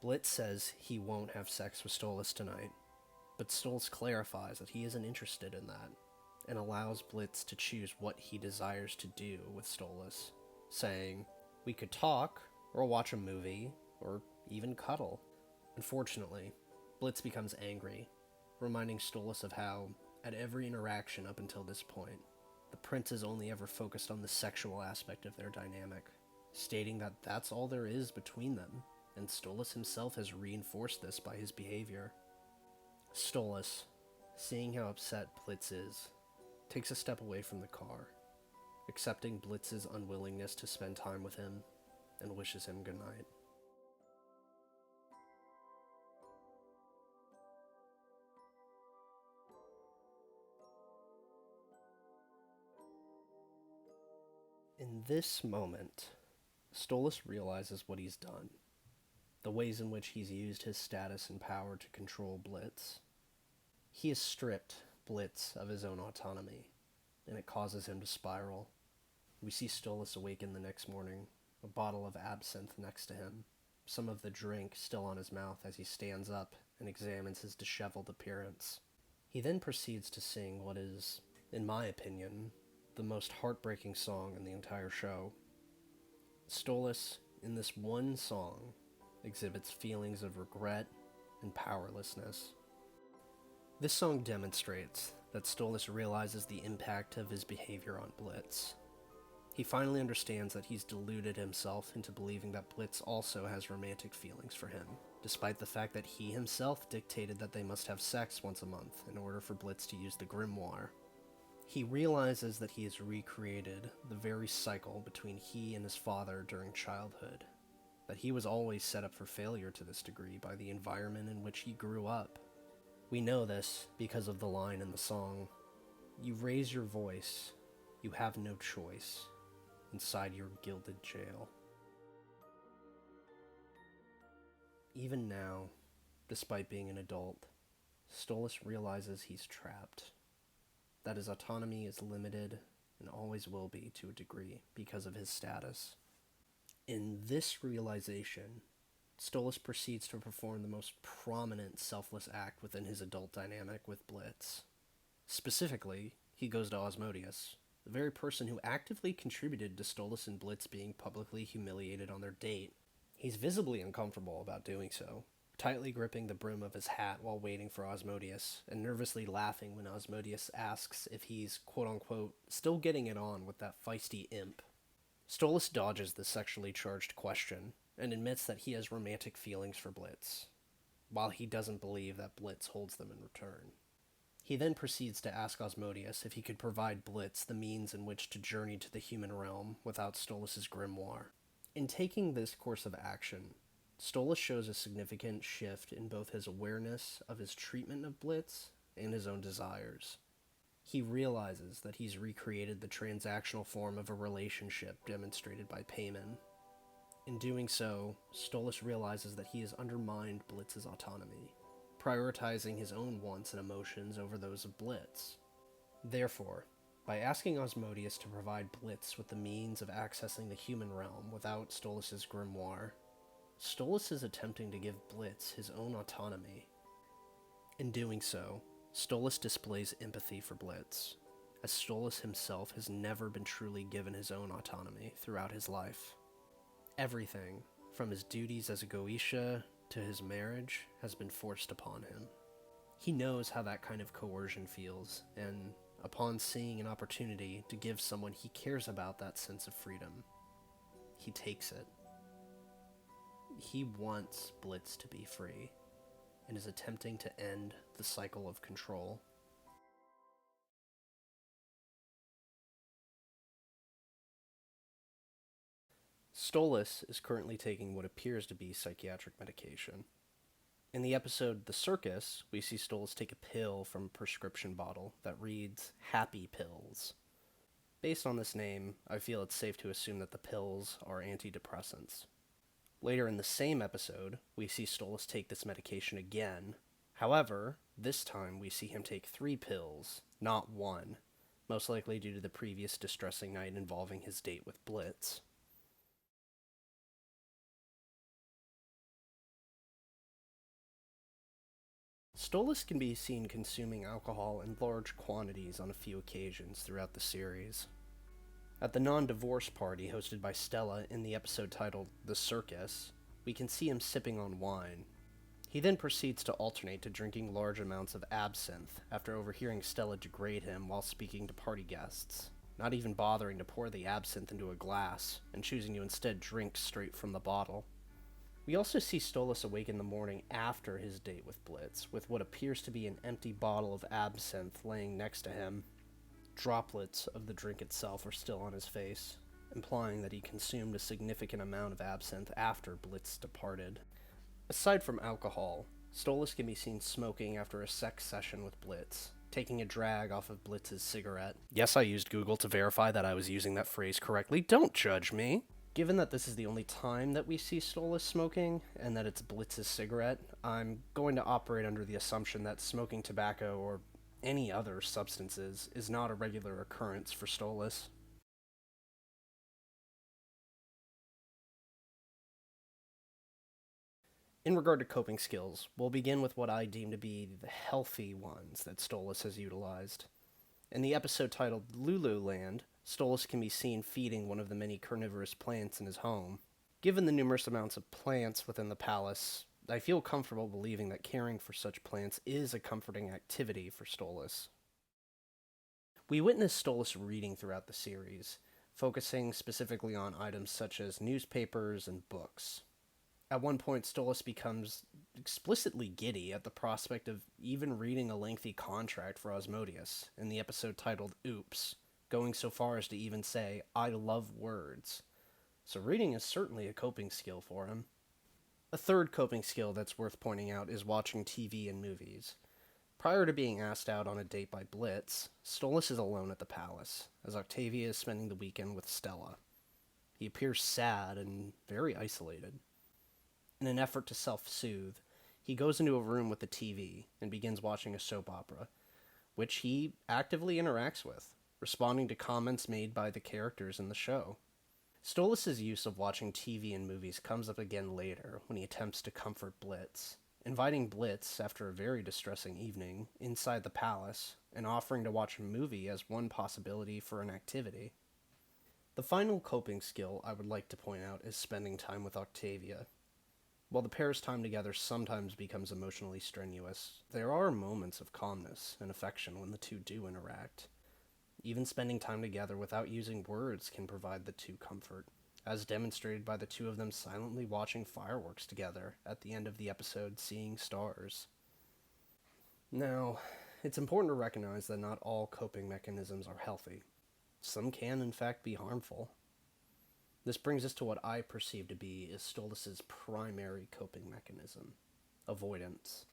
Blitz says he won't have sex with Stolas tonight, but Stolas clarifies that he isn't interested in that, and allows Blitz to choose what he desires to do with Stolas, saying, "We could talk, or watch a movie, or even cuddle." Unfortunately, Blitz becomes angry, reminding Stolas of how, at every interaction up until this point, the prince has only ever focused on the sexual aspect of their dynamic, stating that that's all there is between them, and Stolas himself has reinforced this by his behavior. Stolas, seeing how upset Blitz is, takes a step away from the car, accepting Blitz's unwillingness to spend time with him, and wishes him goodnight. In this moment, Stolas realizes what he's done, the ways in which he's used his status and power to control Blitz. He has stripped Blitz of his own autonomy, and it causes him to spiral. We see Stolas awaken the next morning, a bottle of absinthe next to him, some of the drink still on his mouth as he stands up and examines his disheveled appearance. He then proceeds to sing what is, in my opinion, the most heartbreaking song in the entire show. Stolas, in this one song, exhibits feelings of regret and powerlessness. This song demonstrates that Stolas realizes the impact of his behavior on Blitz. He finally understands that he's deluded himself into believing that Blitz also has romantic feelings for him, despite the fact that he himself dictated that they must have sex once a month in order for Blitz to use the grimoire. He realizes that he has recreated the very cycle between he and his father during childhood, that he was always set up for failure to this degree by the environment in which he grew up. We know this because of the line in the song, "You raise your voice, you have no choice, inside your gilded jail." Even now, despite being an adult, Stolas realizes he's trapped, that his autonomy is limited and always will be to a degree because of his status. In this realization, Stolas proceeds to perform the most prominent selfless act within his adult dynamic with Blitz. Specifically, he goes to Osmodeus, the very person who actively contributed to Stolas and Blitz being publicly humiliated on their date. He's visibly uncomfortable about doing so, tightly gripping the brim of his hat while waiting for Osmodeus, and nervously laughing when Osmodeus asks if he's, quote-unquote, still getting it on with that feisty imp. Stolas dodges the sexually charged question, and admits that he has romantic feelings for Blitz, while he doesn't believe that Blitz holds them in return. He then proceeds to ask Osmodeus if he could provide Blitz the means in which to journey to the human realm without Stolas' grimoire. In taking this course of action, Stolas shows a significant shift in both his awareness of his treatment of Blitz and his own desires. He realizes that he's recreated the transactional form of a relationship demonstrated by payment. In doing so, Stolas realizes that he has undermined Blitz's autonomy, prioritizing his own wants and emotions over those of Blitz. Therefore, by asking Osmodeus to provide Blitz with the means of accessing the human realm without Stolas' grimoire, Stolas is attempting to give Blitz his own autonomy. In doing so, Stolas displays empathy for Blitz, as Stolas himself has never been truly given his own autonomy throughout his life. Everything, from his duties as a Goetia to his marriage, has been forced upon him. He knows how that kind of coercion feels, and upon seeing an opportunity to give someone he cares about that sense of freedom, he takes it. He wants Blitz to be free, and is attempting to end the cycle of control. Stolas is currently taking what appears to be psychiatric medication. In the episode The Circus, we see Stolas take a pill from a prescription bottle that reads Happy Pills. Based on this name, I feel it's safe to assume that the pills are antidepressants. Later in the same episode, we see Stolas take this medication again. However, this time we see him take 3 pills, not 1, most likely due to the previous distressing night involving his date with Blitz. Stolas can be seen consuming alcohol in large quantities on a few occasions throughout the series. At the non-divorce party hosted by Stella in the episode titled The Circus, we can see him sipping on wine. He then proceeds to alternate to drinking large amounts of absinthe after overhearing Stella degrade him while speaking to party guests, not even bothering to pour the absinthe into a glass, and choosing to instead drink straight from the bottle. We also see Stolas awake in the morning after his date with Blitz, with what appears to be an empty bottle of absinthe laying next to him. Droplets of the drink itself are still on his face, implying that he consumed a significant amount of absinthe after Blitz departed. Aside from alcohol, Stolas can be seen smoking after a sex session with Blitz, taking a drag off of Blitz's cigarette. Yes, I used Google to verify that I was using that phrase correctly. Don't judge me! Given that this is the only time that we see Stolas smoking, and that it's Blitz's cigarette, I'm going to operate under the assumption that smoking tobacco or any other substances is not a regular occurrence for Stolas. In regard to coping skills, we'll begin with what I deem to be the healthy ones that Stolas has utilized. In the episode titled Lululand, Stolas can be seen feeding one of the many carnivorous plants in his home. Given the numerous amounts of plants within the palace, I feel comfortable believing that caring for such plants is a comforting activity for Stolas. We witness Stolas reading throughout the series, focusing specifically on items such as newspapers and books. At one point, Stolas becomes explicitly giddy at the prospect of even reading a lengthy contract for Osmodeus in the episode titled Oops, going so far as to even say, I love words. So reading is certainly a coping skill for him. A third coping skill that's worth pointing out is watching TV and movies. Prior to being asked out on a date by Blitz, Stolas is alone at the palace, as Octavia is spending the weekend with Stella. He appears sad and very isolated. In an effort to self-soothe, he goes into a room with the TV and begins watching a soap opera, which he actively interacts with, responding to comments made by the characters in the show. Stolas' use of watching TV and movies comes up again later when he attempts to comfort Blitz, inviting Blitz, after a very distressing evening, inside the palace, and offering to watch a movie as one possibility for an activity. The final coping skill I would like to point out is spending time with Octavia. While the pair's time together sometimes becomes emotionally strenuous, there are moments of calmness and affection when the two do interact. Even spending time together without using words can provide the two comfort, as demonstrated by the two of them silently watching fireworks together at the end of the episode Seeing Stars. Now, it's important to recognize that not all coping mechanisms are healthy. Some can, in fact, be harmful. This brings us to what I perceive to be is Stolas' primary coping mechanism: avoidance.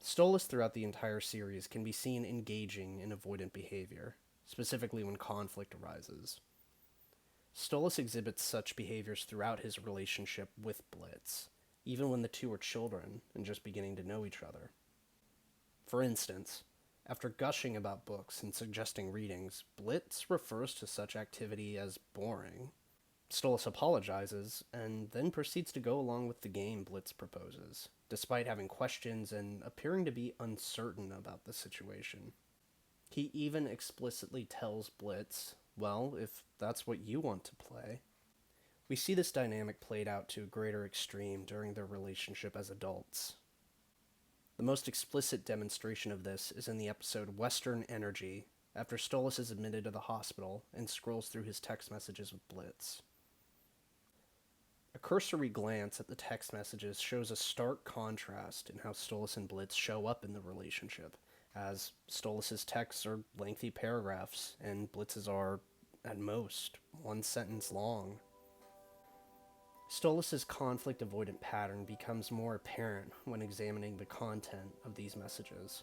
Stolas throughout the entire series can be seen engaging in avoidant behavior, specifically when conflict arises. Stolas exhibits such behaviors throughout his relationship with Blitz, even when the two are children and just beginning to know each other. For instance, after gushing about books and suggesting readings, Blitz refers to such activity as boring. Stolas apologizes, and then proceeds to go along with the game Blitz proposes, despite having questions and appearing to be uncertain about the situation. He even explicitly tells Blitz, well, if that's what you want to play. We see this dynamic played out to a greater extreme during their relationship as adults. The most explicit demonstration of this is in the episode Western Energy, after Stolas is admitted to the hospital and scrolls through his text messages with Blitz. A cursory glance at the text messages shows a stark contrast in how Stolas and Blitz show up in the relationship, as Stolas' texts are lengthy paragraphs, and Blitz's are, at most, one sentence long. Stolas' conflict-avoidant pattern becomes more apparent when examining the content of these messages.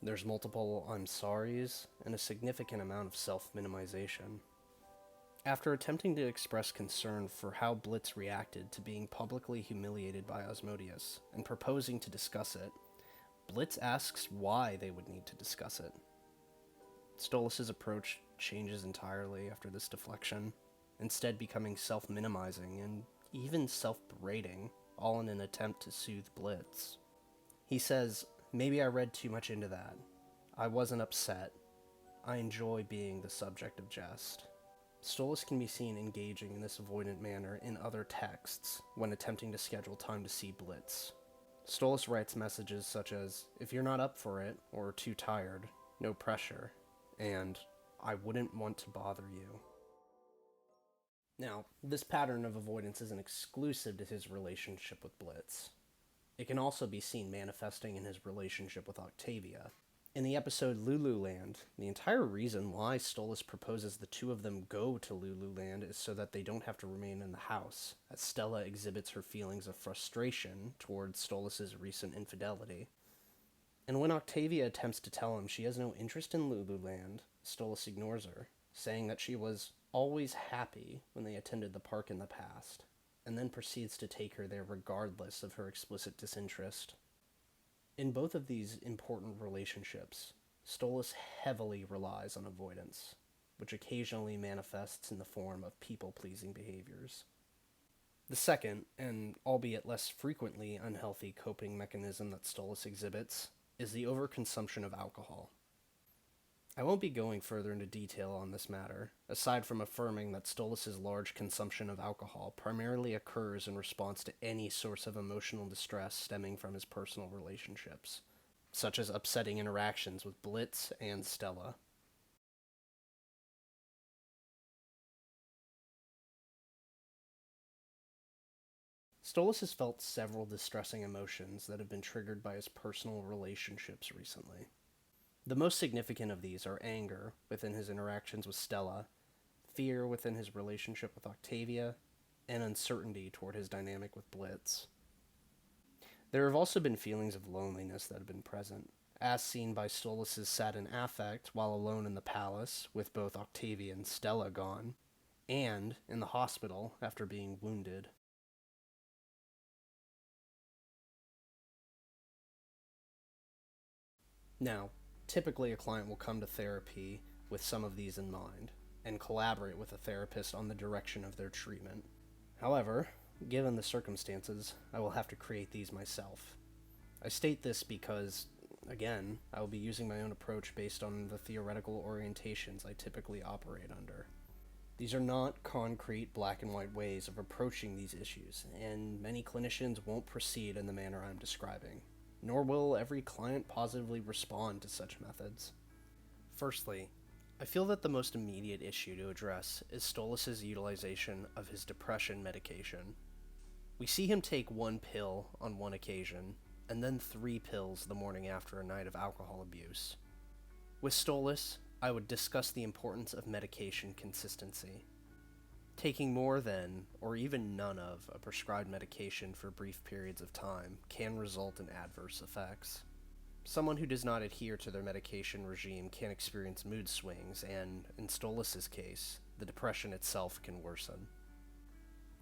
There's multiple I'm sorries, and a significant amount of self-minimization. After attempting to express concern for how Blitz reacted to being publicly humiliated by Asmodeus, and proposing to discuss it, Blitz asks why they would need to discuss it. Stolas' approach changes entirely after this deflection, instead becoming self-minimizing and even self-berating, all in an attempt to soothe Blitz. He says, "Maybe I read too much into that. I wasn't upset. I enjoy being the subject of jest." Stolas can be seen engaging in this avoidant manner in other texts when attempting to schedule time to see Blitz. Stolas writes messages such as, "If you're not up for it, or too tired, no pressure," and "I wouldn't want to bother you." Now, this pattern of avoidance isn't exclusive to his relationship with Blitz. It can also be seen manifesting in his relationship with Octavia. In the episode Lululand, the entire reason why Stolas proposes the two of them go to Lululand is so that they don't have to remain in the house, as Stella exhibits her feelings of frustration towards Stolas' recent infidelity. And when Octavia attempts to tell him she has no interest in Lululand, Stolas ignores her, saying that she was always happy when they attended the park in the past, and then proceeds to take her there regardless of her explicit disinterest. In both of these important relationships, Stolas heavily relies on avoidance, which occasionally manifests in the form of people-pleasing behaviors. The second, and albeit less frequently unhealthy coping mechanism that Stolas exhibits, is the overconsumption of alcohol. I won't be going further into detail on this matter, aside from affirming that Stolas' large consumption of alcohol primarily occurs in response to any source of emotional distress stemming from his personal relationships, such as upsetting interactions with Blitz and Stella. Stolas has felt several distressing emotions that have been triggered by his personal relationships recently. The most significant of these are anger within his interactions with Stella, fear within his relationship with Octavia, and uncertainty toward his dynamic with Blitz. There have also been feelings of loneliness that have been present, as seen by Stolas' saddened affect while alone in the palace, with both Octavia and Stella gone, and in the hospital after being wounded. Now, typically a client will come to therapy with some of these in mind, and collaborate with a therapist on the direction of their treatment. However, given the circumstances, I will have to create these myself. I state this because, again, I will be using my own approach based on the theoretical orientations I typically operate under. These are not concrete black and white ways of approaching these issues, and many clinicians won't proceed in the manner I'm describing, nor will every client positively respond to such methods. Firstly, I feel that the most immediate issue to address is Stolas' utilization of his depression medication. We see him take 1 pill on one occasion, and then 3 pills the morning after a night of alcohol abuse. With Stolas, I would discuss the importance of medication consistency. Taking more than, or even none of, a prescribed medication for brief periods of time can result in adverse effects. Someone who does not adhere to their medication regime can experience mood swings, and, in Stolas' case, the depression itself can worsen.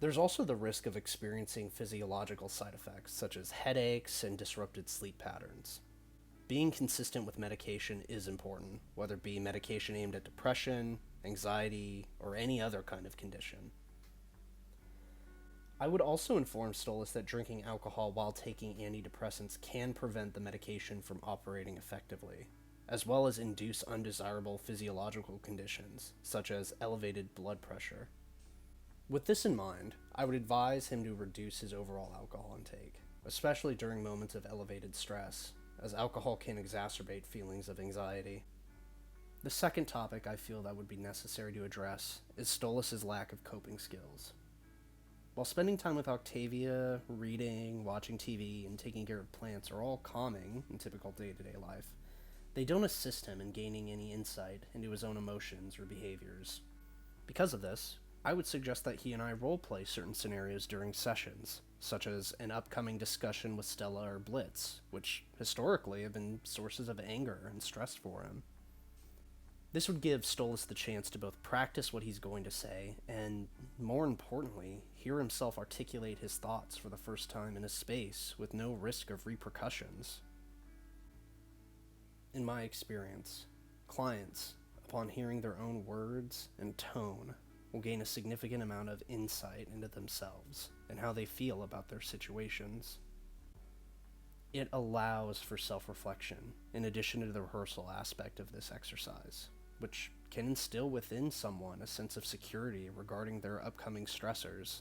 There's also the risk of experiencing physiological side effects, such as headaches and disrupted sleep patterns. Being consistent with medication is important, whether it be medication aimed at depression, anxiety, or any other kind of condition. I would also inform Stolas that drinking alcohol while taking antidepressants can prevent the medication from operating effectively, as well as induce undesirable physiological conditions, such as elevated blood pressure. With this in mind, I would advise him to reduce his overall alcohol intake, especially during moments of elevated stress, as alcohol can exacerbate feelings of anxiety. The second topic I feel that would be necessary to address is Stolas' lack of coping skills. While spending time with Octavia, reading, watching TV, and taking care of plants are all calming in typical day-to-day life, they don't assist him in gaining any insight into his own emotions or behaviors. Because of this, I would suggest that he and I roleplay certain scenarios during sessions, such as an upcoming discussion with Stella or Blitz, which historically have been sources of anger and stress for him. This would give Stolas the chance to both practice what he's going to say, and, more importantly, hear himself articulate his thoughts for the first time in a space with no risk of repercussions. In my experience, clients, upon hearing their own words and tone, will gain a significant amount of insight into themselves and how they feel about their situations. It allows for self-reflection, in addition to the rehearsal aspect of this exercise, which can instill within someone a sense of security regarding their upcoming stressors.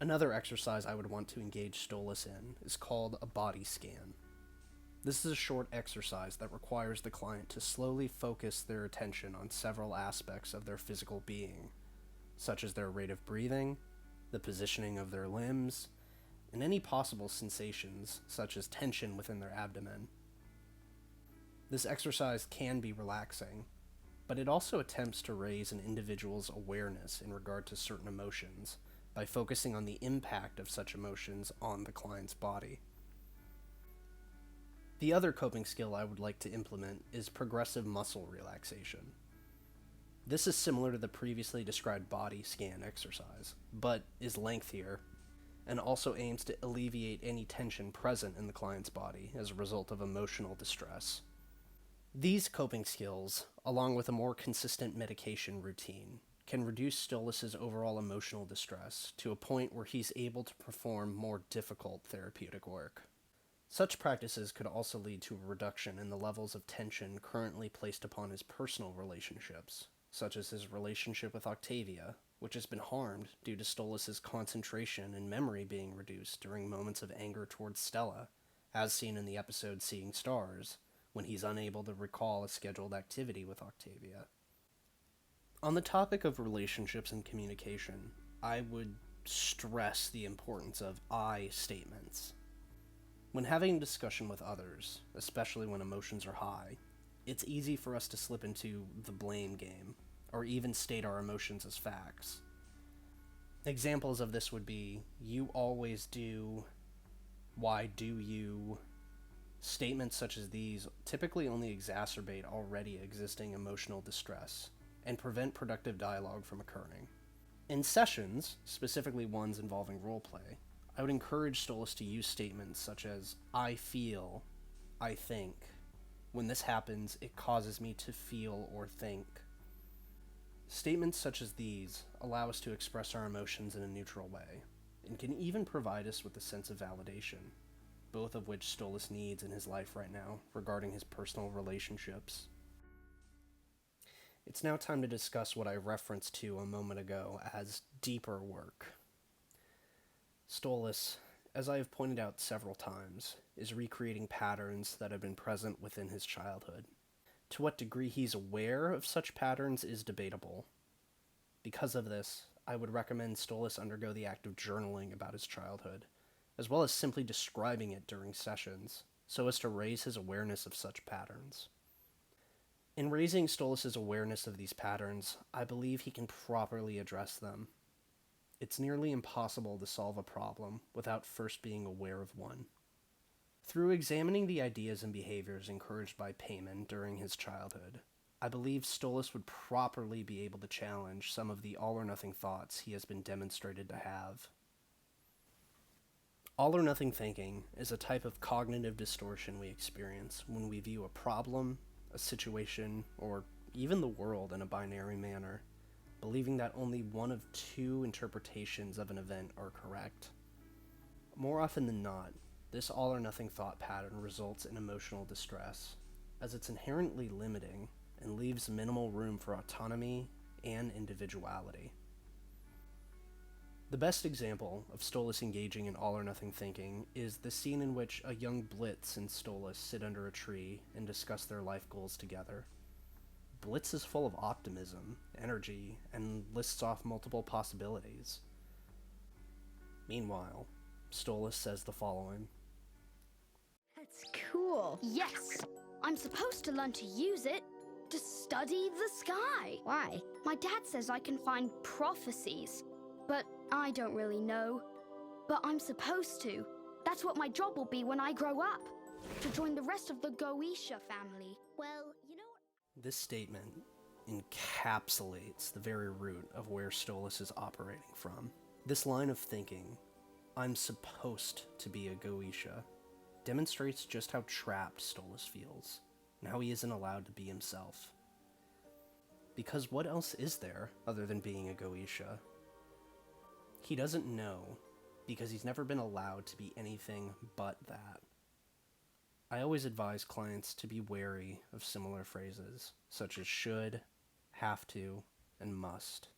Another exercise I would want to engage Stolas in is called a body scan. This is a short exercise that requires the client to slowly focus their attention on several aspects of their physical being, such as their rate of breathing, the positioning of their limbs, and any possible sensations, such as tension within their abdomen. This exercise can be relaxing, but it also attempts to raise an individual's awareness in regard to certain emotions by focusing on the impact of such emotions on the client's body. The other coping skill I would like to implement is progressive muscle relaxation. This is similar to the previously described body scan exercise, but is lengthier, and also aims to alleviate any tension present in the client's body as a result of emotional distress. These coping skills, along with a more consistent medication routine, can reduce Stolas' overall emotional distress to a point where he's able to perform more difficult therapeutic work. Such practices could also lead to a reduction in the levels of tension currently placed upon his personal relationships, such as his relationship with Octavia, which has been harmed due to Stolas' concentration and memory being reduced during moments of anger towards Stella, as seen in the episode Seeing Stars, when he's unable to recall a scheduled activity with Octavia. On the topic of relationships and communication, I would stress the importance of I statements. When having a discussion with others, especially when emotions are high, it's easy for us to slip into the blame game, or even state our emotions as facts. Examples of this would be, "You always do," "Why do you?" Statements such as these typically only exacerbate already existing emotional distress and prevent productive dialogue from occurring. In sessions, specifically ones involving roleplay, I would encourage Stolas to use statements such as, "I feel," "I think." "When this happens, it causes me to feel or think." Statements such as these allow us to express our emotions in a neutral way, and can even provide us with a sense of validation, both of which Stolas needs in his life right now regarding his personal relationships. It's now time to discuss what I referenced to a moment ago as deeper work. Stolas, as I have pointed out several times, is recreating patterns that have been present within his childhood. To what degree he's aware of such patterns is debatable. Because of this, I would recommend Stolas undergo the act of journaling about his childhood, as well as simply describing it during sessions, so as to raise his awareness of such patterns. In raising Stolas' awareness of these patterns, I believe he can properly address them. It's nearly impossible to solve a problem without first being aware of one. Through examining the ideas and behaviors encouraged by Payman during his childhood, I believe Stolas would properly be able to challenge some of the all-or-nothing thoughts he has been demonstrated to have. All-or-nothing thinking is a type of cognitive distortion we experience when we view a problem, a situation, or even the world in a binary manner, believing that only one of two interpretations of an event are correct. More often than not, this all-or-nothing thought pattern results in emotional distress, as it's inherently limiting and leaves minimal room for autonomy and individuality. The best example of Stolas engaging in all-or-nothing thinking is the scene in which a young Blitz and Stolas sit under a tree and discuss their life goals together. Blitz is full of optimism, energy, and lists off multiple possibilities. Meanwhile, Stolas says the following. That's cool. Yes, I'm supposed to learn to use it, to study the sky. Why? My dad says I can find prophecies, but I don't really know. But I'm supposed to. That's what my job will be when I grow up, to join the rest of the Goetia family. Well, you know what? This statement encapsulates the very root of where Stolas is operating from. This line of thinking, I'm supposed to be a Goetia, demonstrates just how trapped Stolas feels, and how he isn't allowed to be himself. Because what else is there other than being a Goetia? He doesn't know, because he's never been allowed to be anything but that. I always advise clients to be wary of similar phrases, such as should, have to, and must.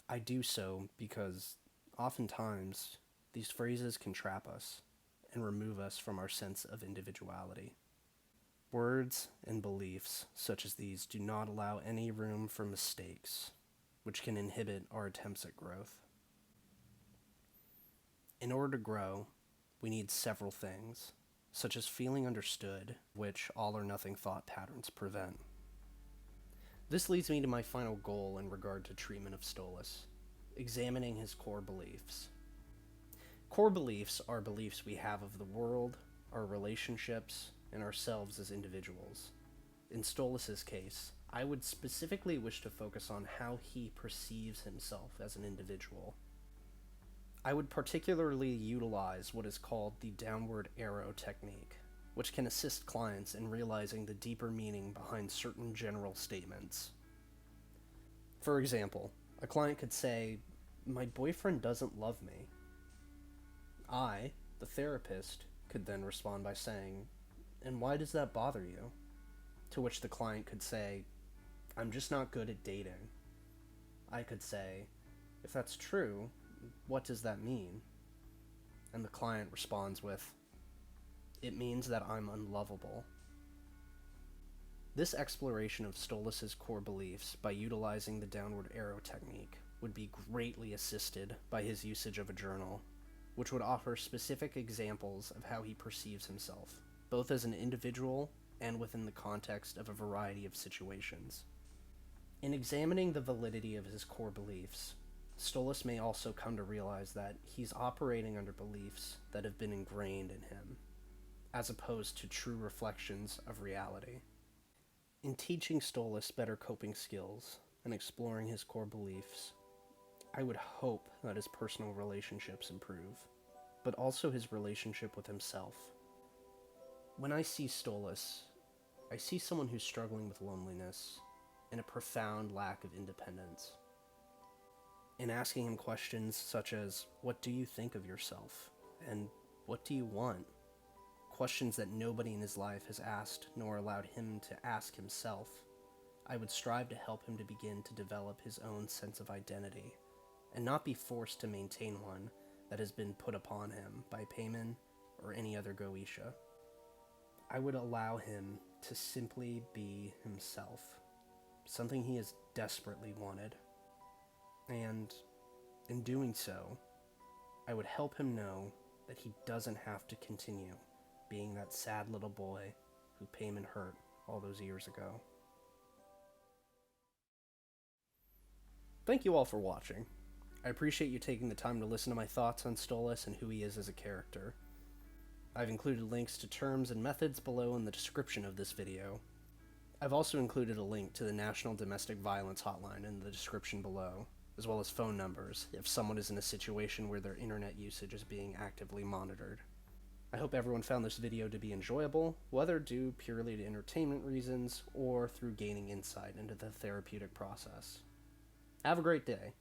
I do so because, oftentimes, these phrases can trap us and remove us from our sense of individuality. Words and beliefs such as these do not allow any room for mistakes, which can inhibit our attempts at growth. In order to grow, we need several things, such as feeling understood, which all-or-nothing thought patterns prevent. This leads me to my final goal in regard to treatment of Stolas, examining his core beliefs. Core beliefs are beliefs we have of the world, our relationships, and ourselves as individuals. In Stolas' case, I would specifically wish to focus on how he perceives himself as an individual. I would particularly utilize what is called the downward arrow technique, which can assist clients in realizing the deeper meaning behind certain general statements. For example, a client could say, "My boyfriend doesn't love me." I, the therapist, could then respond by saying, "And why does that bother you?" To which the client could say, "I'm just not good at dating." I could say, "If that's true, what does that mean?" And the client responds with, "It means that I'm unlovable." This exploration of Stolas' core beliefs by utilizing the downward arrow technique would be greatly assisted by his usage of a journal, which would offer specific examples of how he perceives himself, both as an individual and within the context of a variety of situations. In examining the validity of his core beliefs, Stolas may also come to realize that he's operating under beliefs that have been ingrained in him, as opposed to true reflections of reality. In teaching Stolas better coping skills and exploring his core beliefs, I would hope that his personal relationships improve, but also his relationship with himself. When I see Stolas, I see someone who's struggling with loneliness, and a profound lack of independence. In asking him questions such as, what do you think of yourself? And what do you want? Questions that nobody in his life has asked nor allowed him to ask himself, I would strive to help him to begin to develop his own sense of identity, and not be forced to maintain one that has been put upon him by Payman or any other Goetia. I would allow him to simply be himself, something he has desperately wanted. And in doing so, I would help him know that he doesn't have to continue being that sad little boy who Payman hurt all those years ago. Thank you all for watching. I appreciate you taking the time to listen to my thoughts on Stolas and who he is as a character. I've included links to terms and methods below in the description of this video. I've also included a link to the National Domestic Violence Hotline in the description below, as well as phone numbers if someone is in a situation where their internet usage is being actively monitored. I hope everyone found this video to be enjoyable, whether due purely to entertainment reasons or through gaining insight into the therapeutic process. Have a great day.